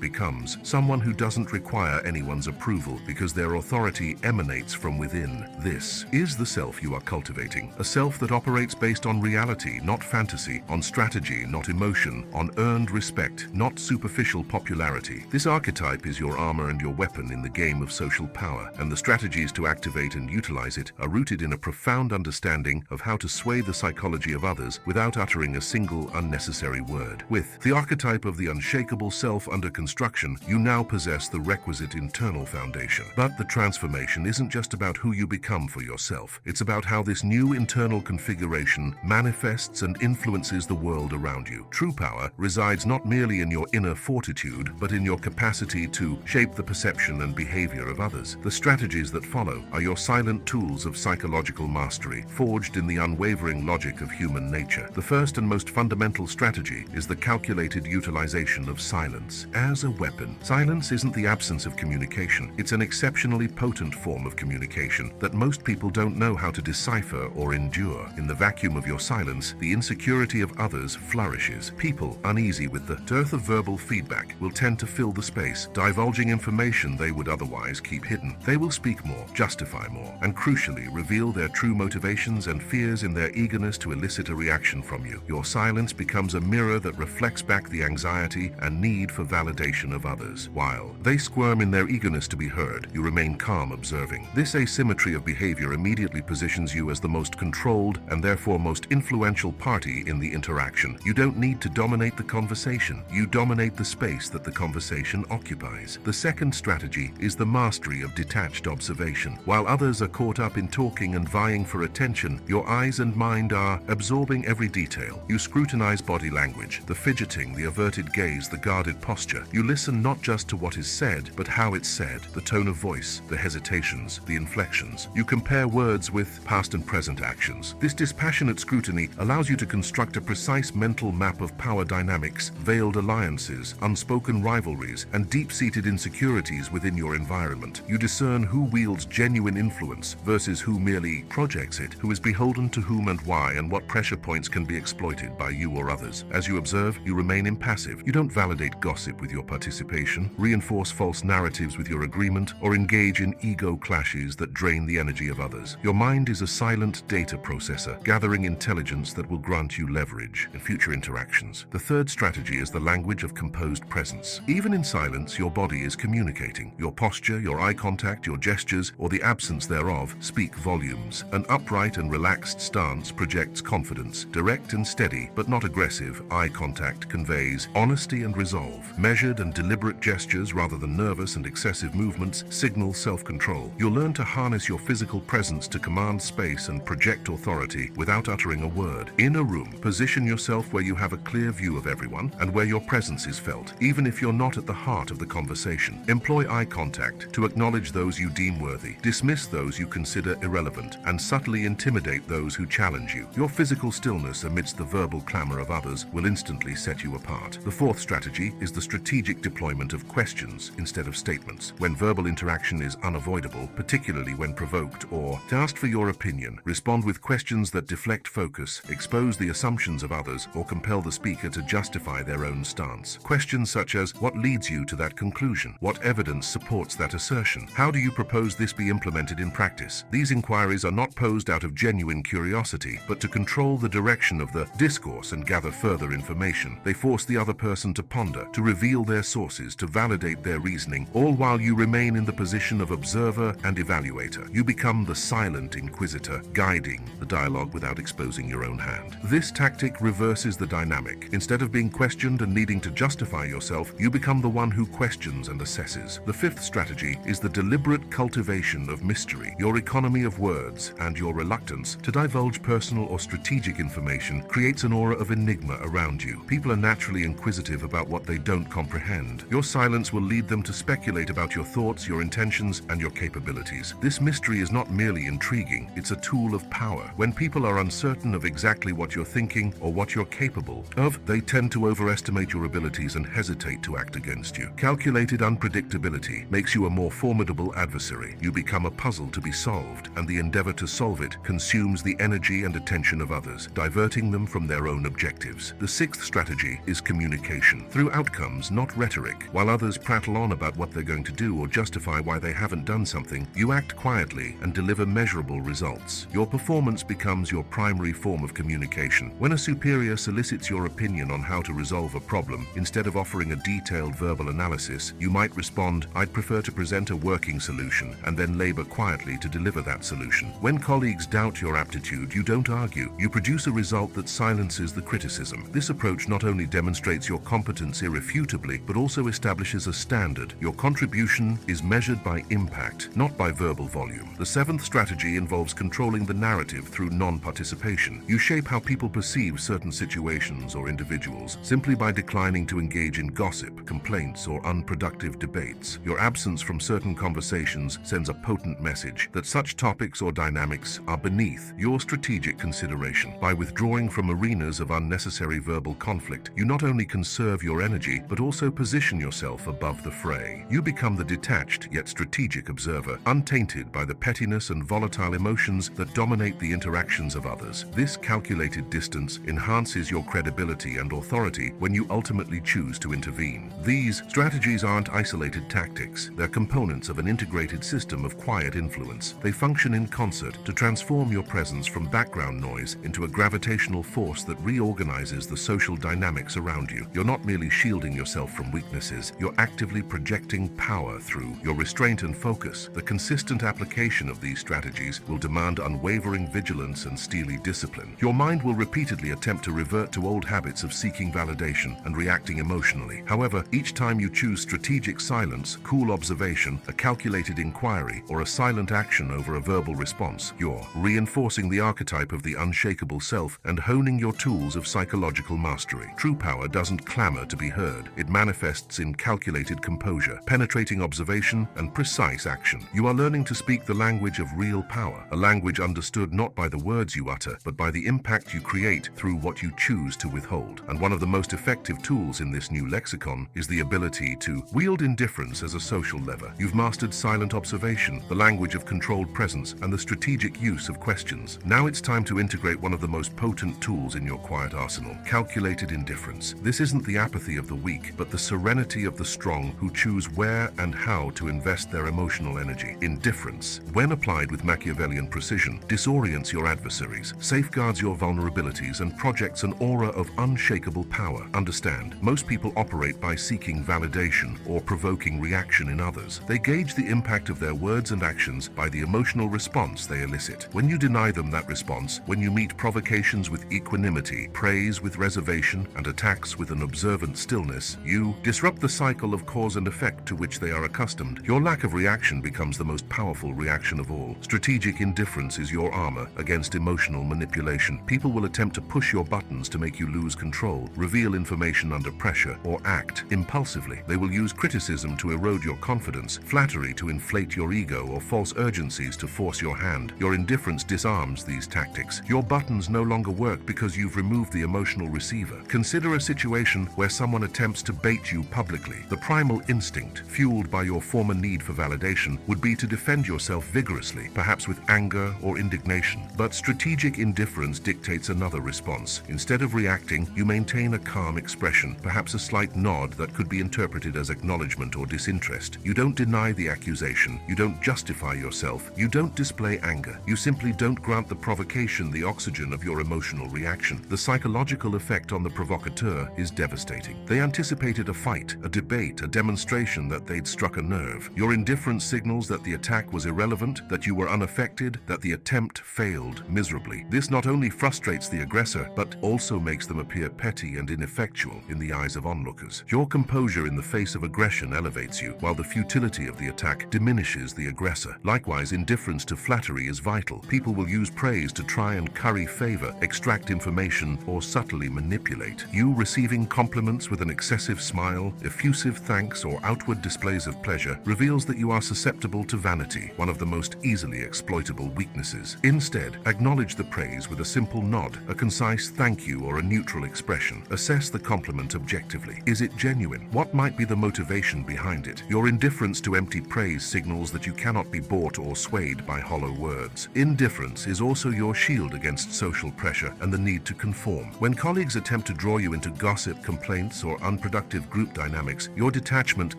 becomes. Someone who doesn't require anyone's approval because their authority emanates from within. This is the self you are cultivating. A self that operates based on reality, not fantasy, on strategy, not emotion, on earned respect, not superficial popularity. This archetype is your armor and your weapon in the game of social power, and the strategies to activate and utilize it are rooted in a profound understanding of how to sway the psychology of others without uttering a single unnecessary word. With the archetype of the unshakable self under construction, you now possess the requisite internal foundation. But the transformation isn't just about who you become for yourself. It's about how this new internal configuration manifests and influences the world around you. True power resides not merely in your inner fortitude, but in your capacity to shape the perception and behavior of others. The strategies that follow are your silent tools of psychological mastery, forged in the unwavering logic of human nature. The first and most fundamental strategy is the calculated utilization of silence as a weapon. Silence isn't the absence of communication. It's an exceptionally potent form of communication that most people don't know how to decipher or endure. In the vacuum of your silence, the insecurity of others flourishes. People uneasy with the dearth of verbal feedback will tend to fill the space, divulging information they would otherwise keep hidden. They will speak more, justify more, and crucially reveal their true motivations and fears in their eagerness to elicit a reaction from you. Your silence becomes a mirror that reflects back the anxiety and need for validation of others. While they squirm in their eagerness to be heard, you remain calm observing. This asymmetry of behavior immediately positions you as the most controlled and therefore most influential party in the interaction. You don't need to dominate the conversation. You dominate the space that the conversation occupies. The second strategy is the mastery of detached observation. While others are caught up in talking and vying for attention, your eyes and mind are absorbing every detail. You scrutinize body language, the fidgeting, the averted gaze, the guarded posture. You listen not just to what is said, but how it's said, the tone of voice, the hesitations, the inflections. You compare words with past and present actions. This dispassionate scrutiny allows you to construct a precise mental map of power dynamics, veiled alliances, unspoken rivalries, and deep-seated insecurities within your environment. You discern who wields genuine influence versus who merely projects it, who is beholden to whom and why, and what pressure points can be exploited by you or others. As you observe, you remain impassive. You don't validate gossip with your participation, reinforce false narratives with your agreement, or engage in ego clashes that drain the energy of others. Your mind is a silent data processor, gathering intelligence that will grant you leverage in future interactions. The third strategy is the language of composed presence. Even in silence, your body is communicating. Your posture, your eye contact, your gestures, or the absence thereof, speak volumes. An upright and relaxed stance projects confidence. Direct and steady, but not aggressive, eye contact conveys honesty and resolve. Measured and deliberate gestures, rather than nervous and excessive movements, signal self-control. You'll learn to harness your physical presence to command space and project authority without uttering a word. In a room, position yourself where you have a clear view of everyone and where your presence is felt, even if you're not at the heart of the conversation. Employ eye contact to acknowledge those you deem worthy, dismiss those you consider irrelevant, and subtly intimidate those who challenge you. Your physical stillness amidst the verbal clamor of others will instantly set you apart. The fourth strategy is the strategic deployment of questions instead of statements. When verbal interaction is unavoidable, particularly when provoked or asked for your opinion, respond with questions that deflect focus, expose the assumptions of others, or compel the speaker to justify their own stance. Questions such as, what leads you to that conclusion? What evidence supports that assertion? How do you propose this be implemented in practice? These inquiries are not posed out of genuine curiosity, but to control the direction of the discourse and gather further information. They force the other person to ponder, to reveal their sources, to validate their reasoning, all while you remain in the position of observer and evaluator. You become the silent inquisitor, guiding the dialogue without exposing your own hand. This tactic reverses the dynamic. Instead of being questioned and needing to justify yourself, you become the one who questions and assesses. The fifth strategy is the deliberate cultivation of mystery. Your economy of words and your reluctance to divulge personal or strategic information creates an aura of enigma around you. People are naturally inquisitive about what they don't comprehend. Your silence will lead them to speculate about your thoughts, your intentions, and your capabilities. This mystery is not merely intriguing, it's a tool of power. When people are uncertain of exactly what you're thinking or what you're capable of, they tend to overestimate your abilities and hesitate to act against you. Calculated unpredictability makes you a more formidable adversary. You become a puzzle to be solved, and the endeavor to solve it consumes the energy energy and attention of others, diverting them from their own objectives. The sixth strategy is communication. Through outcomes, not rhetoric. While others prattle on about what they're going to do or justify why they haven't done something, you act quietly and deliver measurable results. Your performance becomes your primary form of communication. When a superior solicits your opinion on how to resolve a problem, instead of offering a detailed verbal analysis, you might respond, "I'd prefer to present a working solution," and then labor quietly to deliver that solution. When colleagues doubt your aptitude, you don't argue. You produce a result that silences the criticism. This approach not only demonstrates your competence irrefutably, but also establishes a standard. Your contribution is measured by impact, not by verbal volume. The seventh strategy involves controlling the narrative through non-participation. You shape how people perceive certain situations or individuals simply by declining to engage in gossip, complaints, or unproductive debates. Your absence from certain conversations sends a potent message that such topics or dynamics are beneath your strategic consideration. By withdrawing from arenas of unnecessary verbal conflict, you not only conserve your energy, but also position yourself above the fray. You become the detached yet strategic observer, untainted by the pettiness and volatile emotions that dominate the interactions of others. This calculated distance enhances your credibility and authority when you ultimately choose to intervene. These strategies aren't isolated tactics. They're components of an integrated system of quiet influence. They function in concert to transform your presence from background noise into a gravitational force that reorganizes the social dynamics around you. You're not merely shielding yourself from weaknesses, you're actively projecting power through your restraint and focus. The consistent application of these strategies will demand unwavering vigilance and steely discipline. Your mind will repeatedly attempt to revert to old habits of seeking validation and reacting emotionally. However, each time you choose strategic silence, cool observation, a calculated inquiry, or a silent action over a verbal response, you're reinforcing the archetype of the unshakable self and honing your tools of psychological mastery. True power doesn't clamor to be heard. It manifests in calculated composure, penetrating observation, and precise action. You are learning to speak the language of real power, a language understood not by the words you utter, but by the impact you create through what you choose to withhold. And one of the most effective tools in this new lexicon is the ability to wield indifference as a social lever. You've mastered silent observation, the language of controlled presence, and the strategic use of questions. Now it's time to integrate one of the most potent tools in your quiet arsenal: calculated indifference. This isn't the apathy of the weak, but the serenity of the strong who choose where and how to invest their emotional energy. Indifference, when applied with Machiavellian precision, disorients your adversaries, safeguards your vulnerabilities, and projects an aura of unshakable power. Understand, most people operate by seeking validation or provoking reaction in others. They gauge the impact of their words and actions by the emotional response they elicit. When you deny them that response, when you meet provocations with equanimity, praise with reservation, and attacks with an observant stillness, you disrupt the cycle of cause and effect to which they are accustomed. Your lack of reaction becomes the most powerful reaction of all. Strategic indifference is your armor against emotional manipulation. People will attempt to push your buttons to make you lose control, reveal information under pressure, or act impulsively. They will use criticism to erode your confidence, flattery to inflate your ego, or false urgencies to force your hand. Your indifference disarms these tactics. Your buttons no longer work because you've removed the emotional receiver. Consider a situation where someone attempts to bait you publicly. The primal instinct, fueled by your former need for validation, would be to defend yourself vigorously, perhaps with anger or indignation. But strategic indifference dictates another response. Instead of reacting, you maintain a calm expression, perhaps a slight nod that could be interpreted as acknowledgement or disinterest. You don't deny the accusation. You don't justify yourself. You don't display anger. You simply don't grant the provocation the oxygen of your emotional reaction. The psychological effect on the provocateur is devastating. They anticipated a fight, a debate, a demonstration that they'd struck a nerve. Your indifference signals that the attack was irrelevant, that you were unaffected, that the attempt failed miserably. This not only frustrates the aggressor, but also makes them appear petty and ineffectual in the eyes of onlookers. Your composure in the face of aggression elevates you, while the futility of the attack diminishes the aggressor. Likewise, indifference to flattery is vital. People will use praise to try and curry favor, extract information, or subtly manipulate. You receiving compliments with an excessive smile, effusive thanks, or outward displays of pleasure reveals that you are susceptible to vanity, one of the most easily exploitable weaknesses. Instead, acknowledge the praise with a simple nod, a concise thank you, or a neutral expression. Assess the compliment objectively. Is it genuine? What might be the motivation behind it? Your indifference to empty praise signals that you cannot be bought or swayed by hollow words. Indifference is also also your shield against social pressure and the need to conform. When colleagues attempt to draw you into gossip, complaints, or unproductive group dynamics, your detachment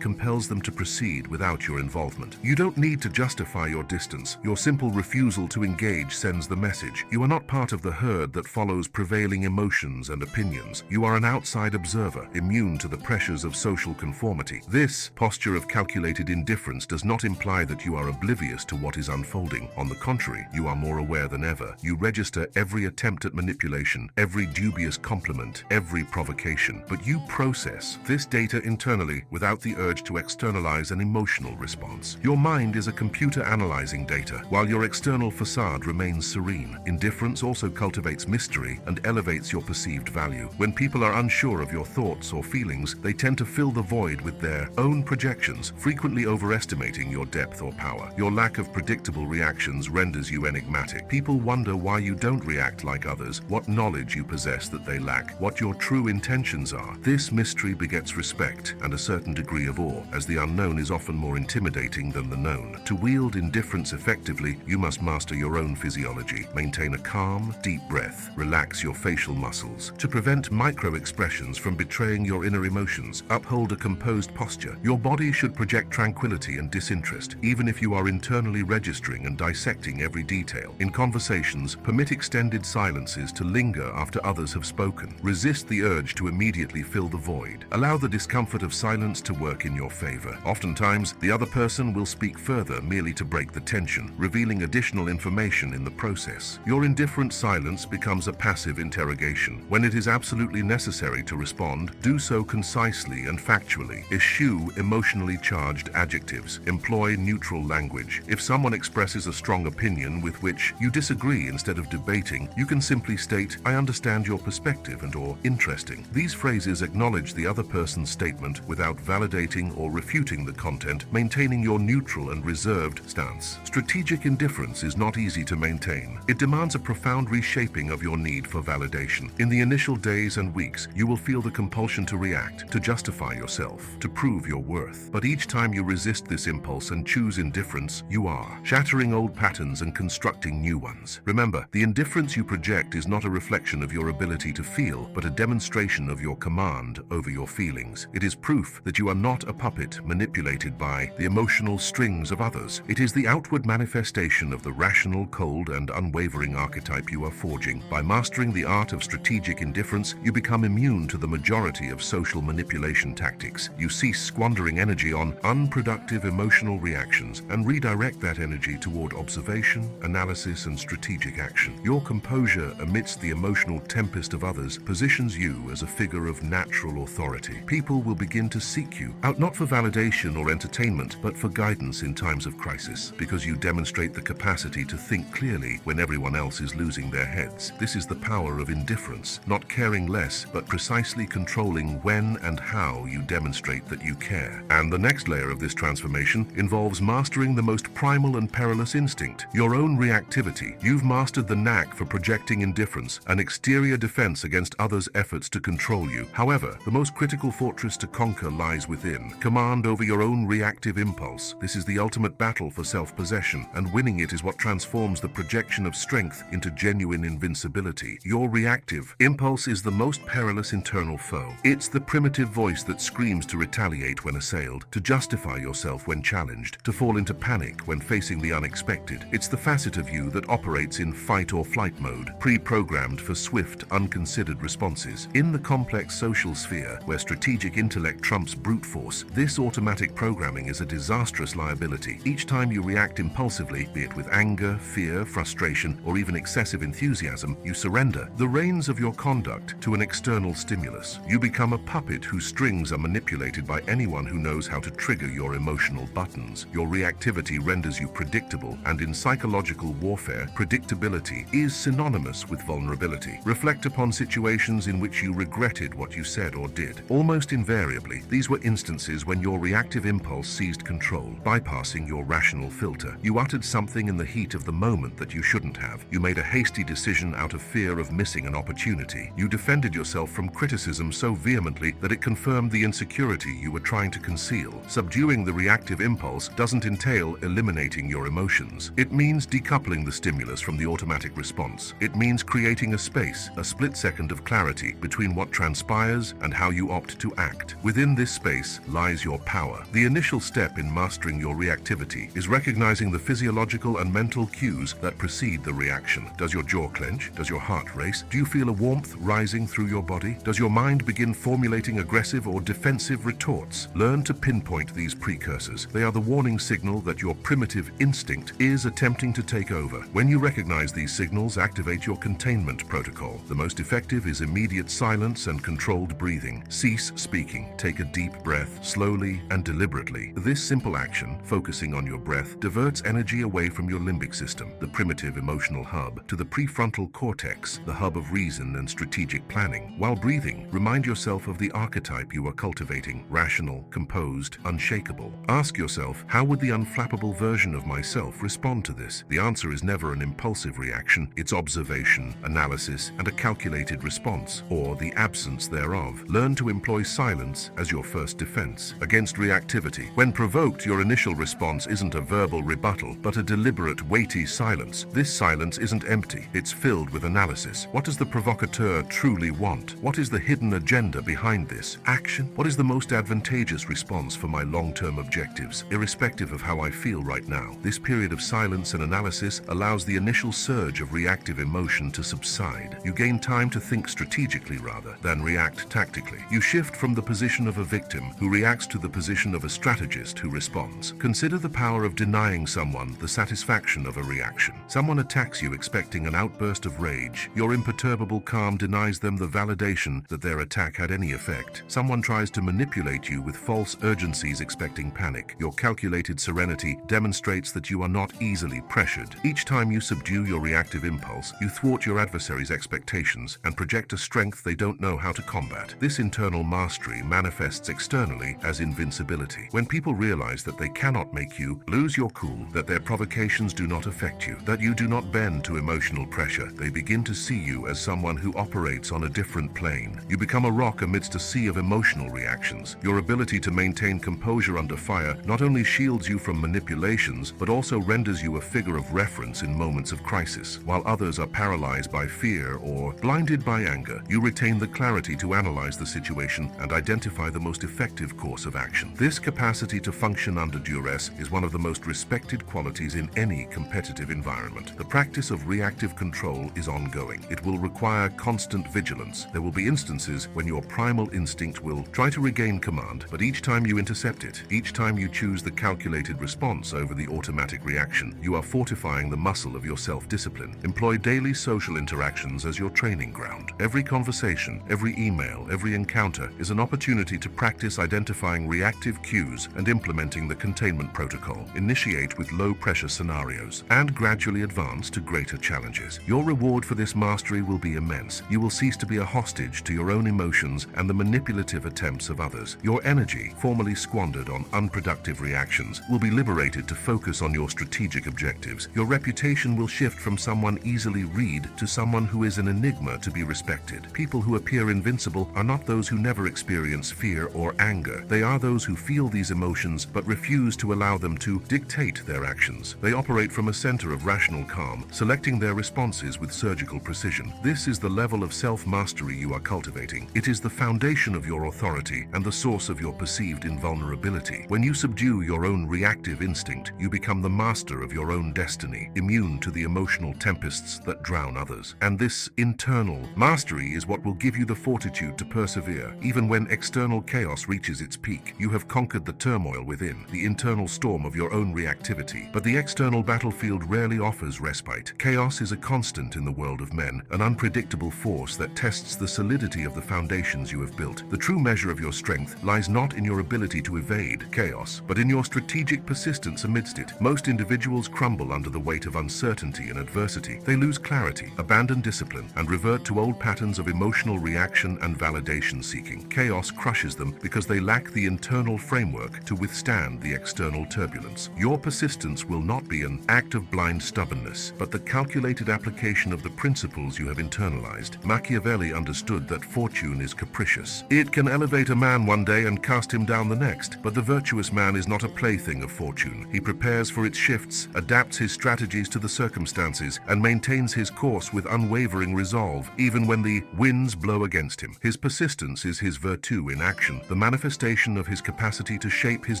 compels them to proceed without your involvement. You don't need to justify your distance. Your simple refusal to engage sends the message. You are not part of the herd that follows prevailing emotions and opinions. You are an outside observer, immune to the pressures of social conformity. This posture of calculated indifference does not imply that you are oblivious to what is unfolding. On the contrary, you are more aware than ever. You register every attempt at manipulation, every dubious compliment, every provocation, but you process this data internally without the urge to externalize an emotional response. Your mind is a computer analyzing data, while your external facade remains serene. Indifference also cultivates mystery and elevates your perceived value. When people are unsure of your thoughts or feelings, they tend to fill the void with their own projections, frequently overestimating your depth or power. Your lack of predictable reactions renders you enigmatic. People wonder why you don't react like others, what knowledge you possess that they lack, what your true intentions are. This mystery begets respect and a certain degree of awe, as the unknown is often more intimidating than the known. To wield indifference effectively, you must master your own physiology. Maintain a calm, deep breath. Relax your facial muscles. To prevent micro-expressions from betraying your inner emotions, uphold a composed posture. Your body should project tranquility and disinterest, even if you are internally registering and dissecting every detail. In conversations, permit extended silences to linger after others have spoken. Resist the urge to immediately fill the void. Allow the discomfort of silence to work in your favor. Oftentimes, the other person will speak further merely to break the tension, revealing additional information in the process. Your indifferent silence becomes a passive interrogation. When it is absolutely necessary to respond, do so concisely and factually. Eschew emotionally charged adjectives. Employ neutral language. If someone expresses a strong opinion with which you disagree instead of debating, you can simply state, "I understand your perspective," and/or "interesting." These phrases acknowledge the other person's statement without validating or refuting the content, maintaining your neutral and reserved stance. Strategic indifference is not easy to maintain. It demands a profound reshaping of your need for validation. In the initial days and weeks, you will feel the compulsion to react, to justify yourself, to prove your worth. But each time you resist this impulse and choose indifference, you are shattering old patterns and constructing new ones. Remember, the indifference you project is not a reflection of your ability to feel, but a demonstration of your command over your feelings. It is proof that you are not a puppet manipulated by the emotional strings of others. It is the outward manifestation of the rational, cold, and unwavering archetype you are forging. By mastering the art of strategic indifference, you become immune to the majority of social manipulation tactics. You cease squandering energy on unproductive emotional reactions and redirect that energy toward observation, analysis, and strategic action. Your composure amidst the emotional tempest of others positions you as a figure of natural authority. People will begin to seek you out not for validation or entertainment, but for guidance in times of crisis, because you demonstrate the capacity to think clearly when everyone else is losing their heads. This is the power of indifference, not caring less, but precisely controlling when and how you demonstrate that you care. And the next layer of this transformation involves mastering the most primal and perilous instinct, your own reactivity. You've mastered the knack for projecting indifference, an exterior defense against others' efforts to control you. However, the most critical fortress to conquer lies within. Command over your own reactive impulse. This is the ultimate battle for self-possession, and winning it is what transforms the projection of strength into genuine invincibility. Your reactive impulse is the most perilous internal foe. It's the primitive voice that screams to retaliate when assailed, to justify yourself when challenged, to fall into panic when facing the unexpected. It's the facet of you that operates in fight or flight mode, pre-programmed for swift, unconsidered responses. In the complex social sphere, where strategic intellect trumps brute force, this automatic programming is a disastrous liability. Each time you react impulsively, be it with anger, fear, frustration, or even excessive enthusiasm, you surrender the reins of your conduct to an external stimulus. You become a puppet whose strings are manipulated by anyone who knows how to trigger your emotional buttons. Your reactivity renders you predictable, and in psychological warfare, predictability is synonymous with vulnerability. Reflect upon situations in which you regretted what you said or did. Almost invariably, these were instances when your reactive impulse seized control, bypassing your rational filter. You uttered something in the heat of the moment that you shouldn't have. You made a hasty decision out of fear of missing an opportunity. You defended yourself from criticism so vehemently that it confirmed the insecurity you were trying to conceal. Subduing the reactive impulse doesn't entail eliminating your emotions. It means decoupling the stimulus stimulus from the automatic response. It means creating a space, a split second of clarity between what transpires and how you opt to act. Within this space lies your power. The initial step in mastering your reactivity is recognizing the physiological and mental cues that precede the reaction. Does your jaw clench? Does your heart race? Do you feel a warmth rising through your body? Does your mind begin formulating aggressive or defensive retorts? Learn to pinpoint these precursors. They are the warning signal that your primitive instinct is attempting to take over. When you recognize these signals, activate your containment protocol. The most effective is immediate silence and controlled breathing. Cease speaking. Take a deep breath, slowly and deliberately. This simple action, focusing on your breath, diverts energy away from your limbic system, the primitive emotional hub, to the prefrontal cortex, the hub of reason and strategic planning. While breathing, remind yourself of the archetype you are cultivating: rational, composed, unshakable. Ask yourself, how would the unflappable version of myself respond to this? The answer is never an impulsive reaction. It's observation, analysis, and a calculated response, or the absence thereof. Learn to employ silence as your first defense against reactivity. When provoked, your initial response isn't a verbal rebuttal, but a deliberate, weighty silence. This silence isn't empty. It's filled with analysis. What does the provocateur truly want? What is the hidden agenda behind this action? What is the most advantageous response for my long-term objectives, irrespective of how I feel right now? This period of silence and analysis allows the initial surge of reactive emotion to subside. You gain time to think strategically rather than react tactically. You shift from the position of a victim who reacts to the position of a strategist who responds. Consider the power of denying someone the satisfaction of a reaction. Someone attacks you expecting an outburst of rage. Your imperturbable calm denies them the validation that their attack had any effect. Someone tries to manipulate you with false urgencies expecting panic. Your calculated serenity demonstrates that you are not easily pressured. Each time you subdue your reactive impulse, you thwart your adversary's expectations and project a strength they don't know how to combat. This internal mastery manifests externally as invincibility. When people realize that they cannot make you lose your cool, that their provocations do not affect you, that you do not bend to emotional pressure, they begin to see you as someone who operates on a different plane. You become a rock amidst a sea of emotional reactions. Your ability to maintain composure under fire not only shields you from manipulations, but also renders you a figure of reference in moments of crisis. While others are paralyzed by fear or blinded by anger, you retain the clarity to analyze the situation and identify the most effective course of action. This capacity to function under duress is one of the most respected qualities in any competitive environment. The practice of reactive control is ongoing. It will require constant vigilance. There will be instances when your primal instinct will try to regain command, but each time you intercept it, each time you choose the calculated response over the automatic reaction, you are fortifying the muscle of your self-discipline. Employ daily social interactions as your training ground. Every conversation, every email, every encounter is an opportunity to practice identifying reactive cues and implementing the containment protocol. Initiate with low-pressure scenarios and gradually advance to greater challenges. Your reward for this mastery will be immense. You will cease to be a hostage to your own emotions and the manipulative attempts of others. Your energy, formerly squandered on unproductive reactions, will be liberated to focus on your strategic objectives. Your reputation will shift from someone easily read to someone who is an enigma to be respected. People who appear invincible are not those who never experience fear or anger. They are those who feel these emotions but refuse to allow them to dictate their actions. They operate from a center of rational calm, selecting their responses with surgical precision. This is the level of self-mastery you are cultivating. It is the foundation of your authority and the source of your perceived invulnerability. When you subdue your own reactive instinct, you become the master of your own destiny, immune to the emotional tempests that drown others. And this internal mastery is what will give you the fortitude to persevere. Even when external chaos reaches its peak, you have conquered the turmoil within, the internal storm of your own reactivity. But the external battlefield rarely offers respite. Chaos is a constant in the world of men, an unpredictable force that tests the solidity of the foundations you have built. The true measure of your strength lies not in your ability to evade chaos, but in your strategic persistence amidst it. Most individuals crumble under the weight of uncertainty and adversity. They lose clarity, abandon discipline, and revert to old patterns of emotional reaction and validation seeking. Chaos crushes them because they lack the internal framework to withstand the external turbulence. Your persistence will not be an act of blind stubbornness, but the calculated application of the principles you have internalized. Machiavelli understood that fortune is capricious. It can elevate a man one day and cast him down the next, but the virtuous man is not a plaything of fortune. He prepares for its shifts, adapts his strategies to the circumstances and maintains his course with unwavering resolve, even when the winds blow against him. His persistence is his virtue in action, the manifestation of his capacity to shape his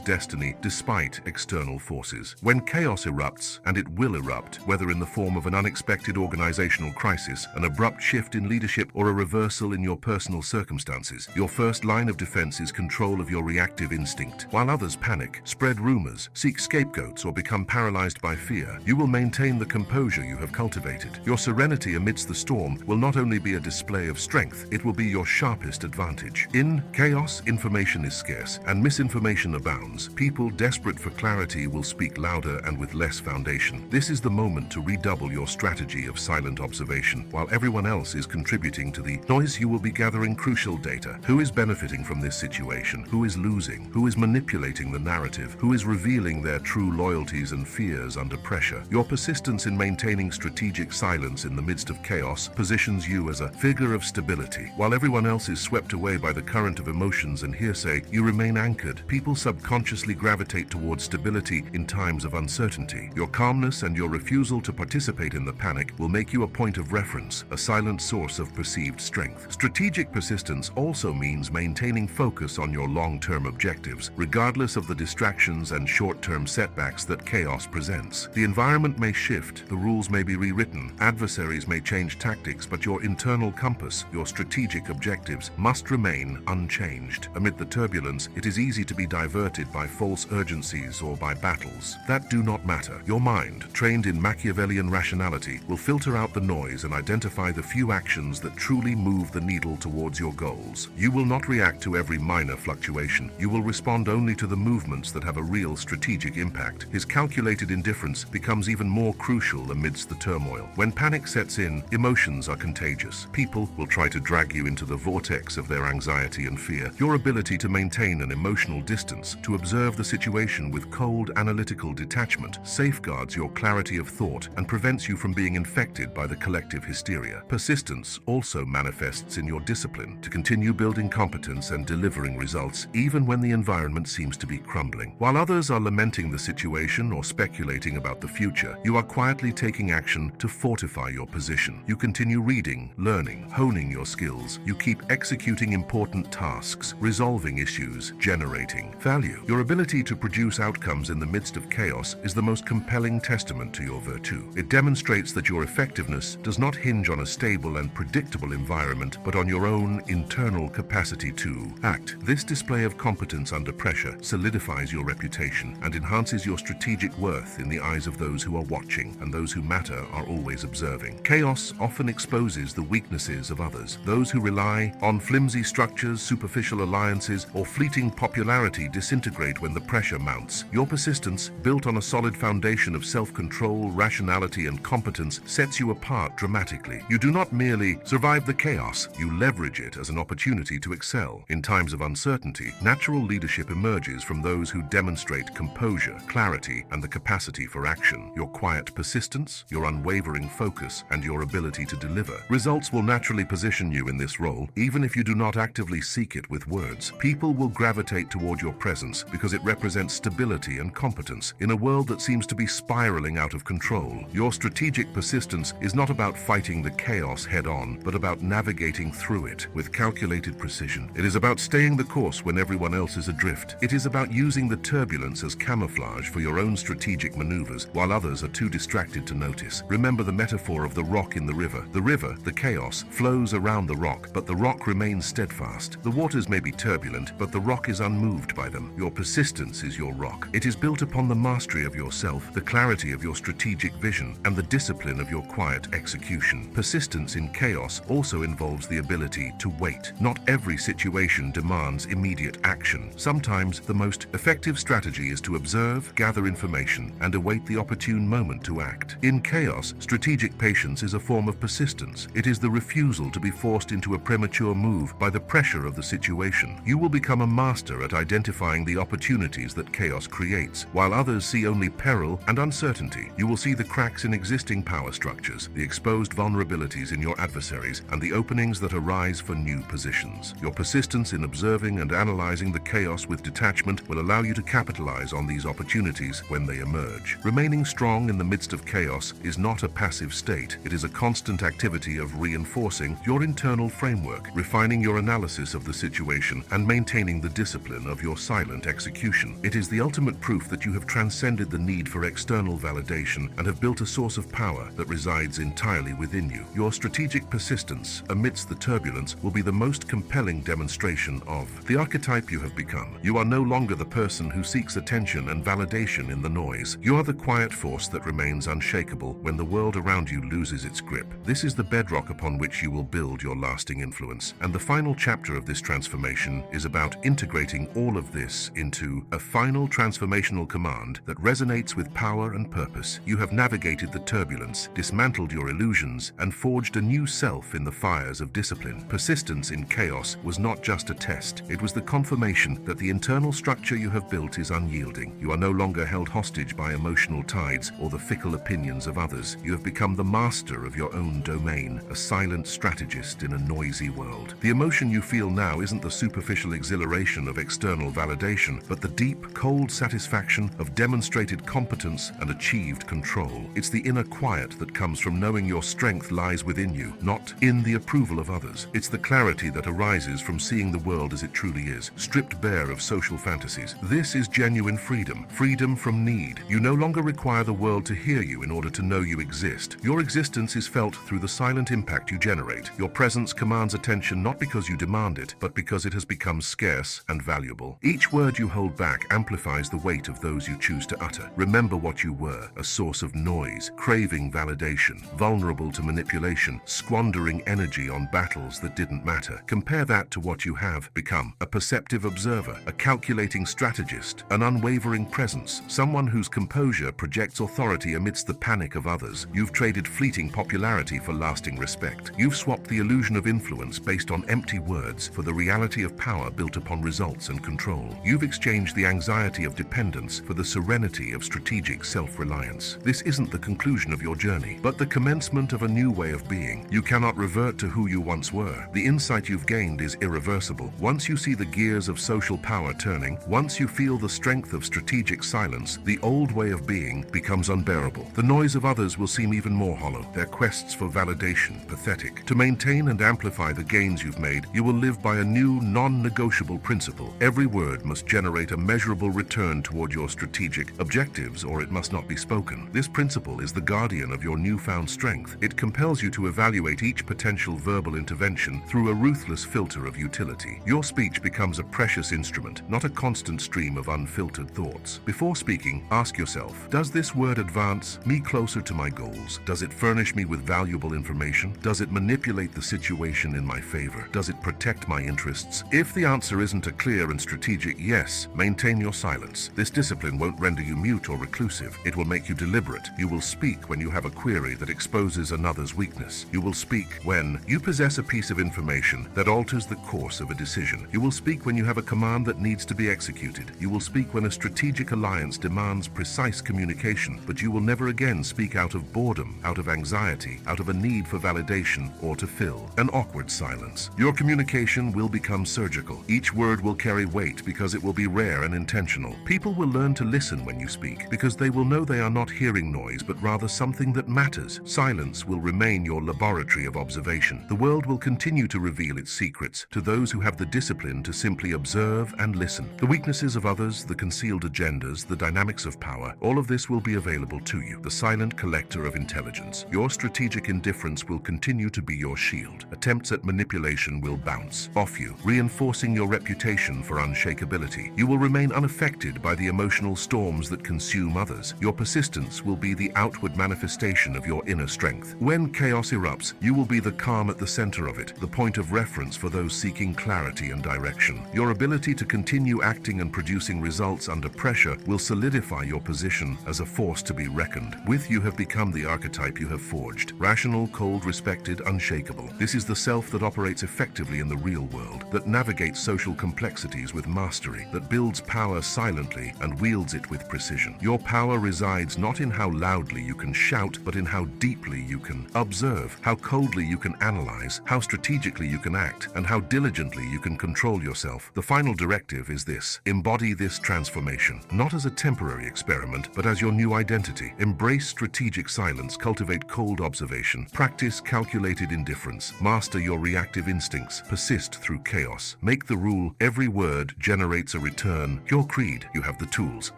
destiny despite external forces. When chaos erupts, and it will erupt, whether in the form of an unexpected organizational crisis, an abrupt shift in leadership, or a reversal in your personal circumstances, your first line of defense is control of your reactive instinct. While others panic, spread rumors, seek scapegoats, or become paralyzed by fear, you will maintain the composure you have cultivated. Your serenity amidst the storm will not only be a display of strength, it will be your sharpest advantage. In chaos, information is scarce, and misinformation abounds. People desperate for clarity will speak louder and with less foundation. This is the moment to redouble your strategy of silent observation. While everyone else is contributing to the noise, you will be gathering crucial data. Who is benefiting from this situation? Who is losing? Who is manipulating the narrative? Who is revealing their true loyalties and fears under pressure? Your persistence in maintaining strategic silence in the midst of chaos positions you as a figure of stability. While everyone else is swept away by the current of emotions and hearsay, you remain anchored. People subconsciously gravitate towards stability in times of uncertainty. Your calmness and your refusal to participate in the panic will make you a point of reference, a silent source of perceived strength. Strategic persistence also means maintaining focus on your long-term objectives, regardless of the distractions and short-term setbacks that chaos presents. The environment may shift, the rules may be rewritten, adversaries may change tactics, but your internal compass, your strategic objectives, must remain unchanged. Amid the turbulence, it is easy to be diverted by false urgencies or by battles that do not matter. Your mind, trained in Machiavellian rationality, will filter out the noise and identify the few actions that truly move the needle towards your goals. You will not react to every minor fluctuation. You will respond only to the movements that have a real strategic impact. His calculated indifference becomes even more crucial amidst the turmoil. When panic sets in, emotions are contagious. People will try to drag you into the vortex of their anxiety and fear. Your ability to maintain an emotional distance, to observe the situation with cold, analytical detachment, safeguards your clarity of thought and prevents you from being infected by the collective hysteria. Persistence also manifests in your discipline to continue building competence and delivering results, even when the environment seems to be crumbling. While others are lamenting the situation or speculating about the future, you are quietly taking action to fortify your position. You continue reading, learning, honing your skills. You keep executing important tasks, resolving issues, generating value. Your ability to produce outcomes in the midst of chaos is the most compelling testament to your virtue. It demonstrates that your effectiveness does not hinge on a stable and predictable environment, but on your own internal capacity to act. This display of competence under pressure solidifies your reputation and enhances your strategic worth in the eyes of those who are watching, and those who matter are always observing. Chaos often exposes the weaknesses of others. Those who rely on flimsy structures, superficial alliances, or fleeting popularity disintegrate when the pressure mounts. Your persistence, built on a solid foundation of self-control, rationality, and competence, sets you apart dramatically. You do not merely survive the chaos, you leverage it as an opportunity to excel. In times of uncertainty, natural leadership emerges from those who demonstrate composure, clarity, and the capacity for action. Your quiet persistence, your unwavering focus, and your ability to deliver. Results will naturally position you in this role, even if you do not actively seek it with words. People will gravitate toward your presence because it represents stability and competence in a world that seems to be spiraling out of control. Your strategic persistence is not about fighting the chaos head-on, but about navigating through it with calculated precision. It is about staying the course when everyone else is adrift. It is about using the turbulence as camouflage for your own strategic maneuvers, while others are too distracted to notice. Remember the metaphor of the rock in the river. The river, the chaos, flows around the rock, but the rock remains steadfast. The waters may be turbulent, but the rock is unmoved by them. Your persistence is your rock. It is built upon the mastery of yourself, the clarity of your strategic vision, and the discipline of your quiet execution. Persistence in chaos also involves the ability to wait. Not every situation demands immediate action. Sometimes the most effective strategy is to observe, gather information, and await the opportune moment to act. In chaos, strategic patience is a form of persistence. It is the refusal to be forced into a premature move by the pressure of the situation. You will become a master at identifying the opportunities that chaos creates. While others see only peril and uncertainty, you will see the cracks in existing power structures, the exposed vulnerabilities in your adversaries, and the openings that arise for new positions. Your persistence in observing and analyzing the chaos with detachment will allow you to capitalize on these opportunities when they emerge. Remaining strong in the midst midst of chaos is not a passive state. It is a constant activity of reinforcing your internal framework, refining your analysis of the situation, and maintaining the discipline of your silent execution. It is the ultimate proof that you have transcended the need for external validation and have built a source of power that resides entirely within you. Your strategic persistence amidst the turbulence will be the most compelling demonstration of the archetype you have become. You are no longer the person who seeks attention and validation in the noise. You are the quiet force that remains unshakable when the world around you loses its grip. This is the bedrock upon which you will build your lasting influence. And the final chapter of this transformation is about integrating all of this into a final transformational command that resonates with power and purpose. You have navigated the turbulence, dismantled your illusions, and forged a new self in the fires of discipline. Persistence in chaos was not just a test. It was the confirmation that the internal structure you have built is unyielding. You are no longer held hostage by emotional tides or the fickle opinions of others. You have become the master of your own domain, a silent strategist in a noisy world. The emotion you feel now isn't the superficial exhilaration of external validation, but the deep, cold satisfaction of demonstrated competence and achieved control. It's the inner quiet that comes from knowing your strength lies within you, not in the approval of others. It's the clarity that arises from seeing the world as it truly is, stripped bare of social fantasies. This is genuine freedom, freedom from need. You no longer require the world to hear you in order to know you exist. Your existence is felt through the silent impact you generate. Your presence commands attention not because you demand it, but because it has become scarce and valuable. Each word you hold back amplifies the weight of those you choose to utter. Remember what you were, a source of noise, craving validation, vulnerable to manipulation, squandering energy on battles that didn't matter. Compare that to what you have become, a perceptive observer, a calculating strategist, an unwavering presence, someone whose composure projects authority amidst the panic of others. You've traded fleeting popularity for lasting respect. You've swapped the illusion of influence based on empty words for the reality of power built upon results and control. You've exchanged the anxiety of dependence for the serenity of strategic self-reliance. This isn't the conclusion of your journey, but the commencement of a new way of being. You cannot revert to who you once were. The insight you've gained is irreversible. Once you see the gears of social power turning, once you feel the strength of strategic silence, the old way of being becomes unbearable. The noise of others will seem even more hollow, their quests for validation pathetic. To maintain and amplify the gains you've made, you will live by a new, non-negotiable principle. Every word must generate a measurable return toward your strategic objectives, or it must not be spoken. This principle is the guardian of your newfound strength. It compels you to evaluate each potential verbal intervention through a ruthless filter of utility. Your speech becomes a precious instrument, not a constant stream of unfiltered thoughts. Before speaking, ask yourself, does this word advance me closer to my goals? Does it furnish me with valuable information? Does it manipulate the situation in my favor? Does it protect my interests? If the answer isn't a clear and strategic yes, maintain your silence. This discipline won't render you mute or reclusive. It will make you deliberate. You will speak when you have a query that exposes another's weakness. You will speak when you possess a piece of information that alters the course of a decision. You will speak when you have a command that needs to be executed. You will speak when a strategic alliance demands precise communication, but you will never again speak out of boredom, out of anxiety, out of a need for validation, or to fill an awkward silence. Your communication will become surgical. Each word will carry weight because it will be rare and intentional. People will learn to listen when you speak because they will know they are not hearing noise, but rather something that matters. Silence will remain your laboratory of observation. The world will continue to reveal its secrets to those who have the discipline to simply observe and listen. The weaknesses of others, the concealed agendas, the dynamics of power, all of this will be available to you. The silent collector of intelligence. Your strategic indifference will continue to be your shield. Attempts at manipulation will bounce off you, reinforcing your reputation for unshakability. You will remain unaffected by the emotional storms that consume others. Your persistence will be the outward manifestation of your inner strength. When chaos erupts, you will be the calm at the center of it, the point of reference for those seeking clarity and direction. Your ability to continue acting and producing results under pressure will solidify your position as a force to be reckoned with. You have become the archetype you have forged. Rational, cold, respected, unshakable. This is the self that operates effectively in the real world, that navigates social complexities with mastery, that builds power silently and wields it with precision. Your power resides not in how loudly you can shout, but in how deeply you can observe, how coldly you can analyze, how strategically you can act, and how diligently you can control yourself. The final directive is this: embody this transformation, not as a temporary experiment, but as your new identity. clarity. Embrace strategic silence, cultivate cold observation, practice calculated indifference, master your reactive instincts, persist through chaos. Make the rule, every word generates a return. Your creed, you have the tools,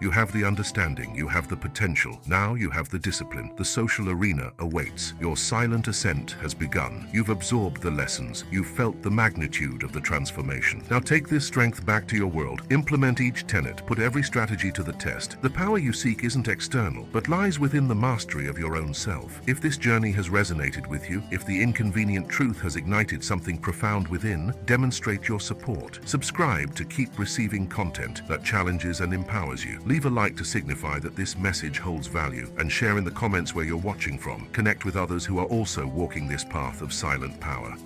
you have the understanding, you have the potential. Now you have the discipline. The social arena awaits. Your silent ascent has begun. You've absorbed the lessons. You've felt the magnitude of the transformation. Now take this strength back to your world. Implement each tenet. Put every strategy to the test. The power you seek isn't external, but lies within the mastery of your own self. If this journey has resonated with you, if the inconvenient truth has ignited something profound within, demonstrate your support. Subscribe to keep receiving content that challenges and empowers you. Leave a like to signify that this message holds value, and share in the comments where you're watching from. Connect with others who are also walking this path of silent power.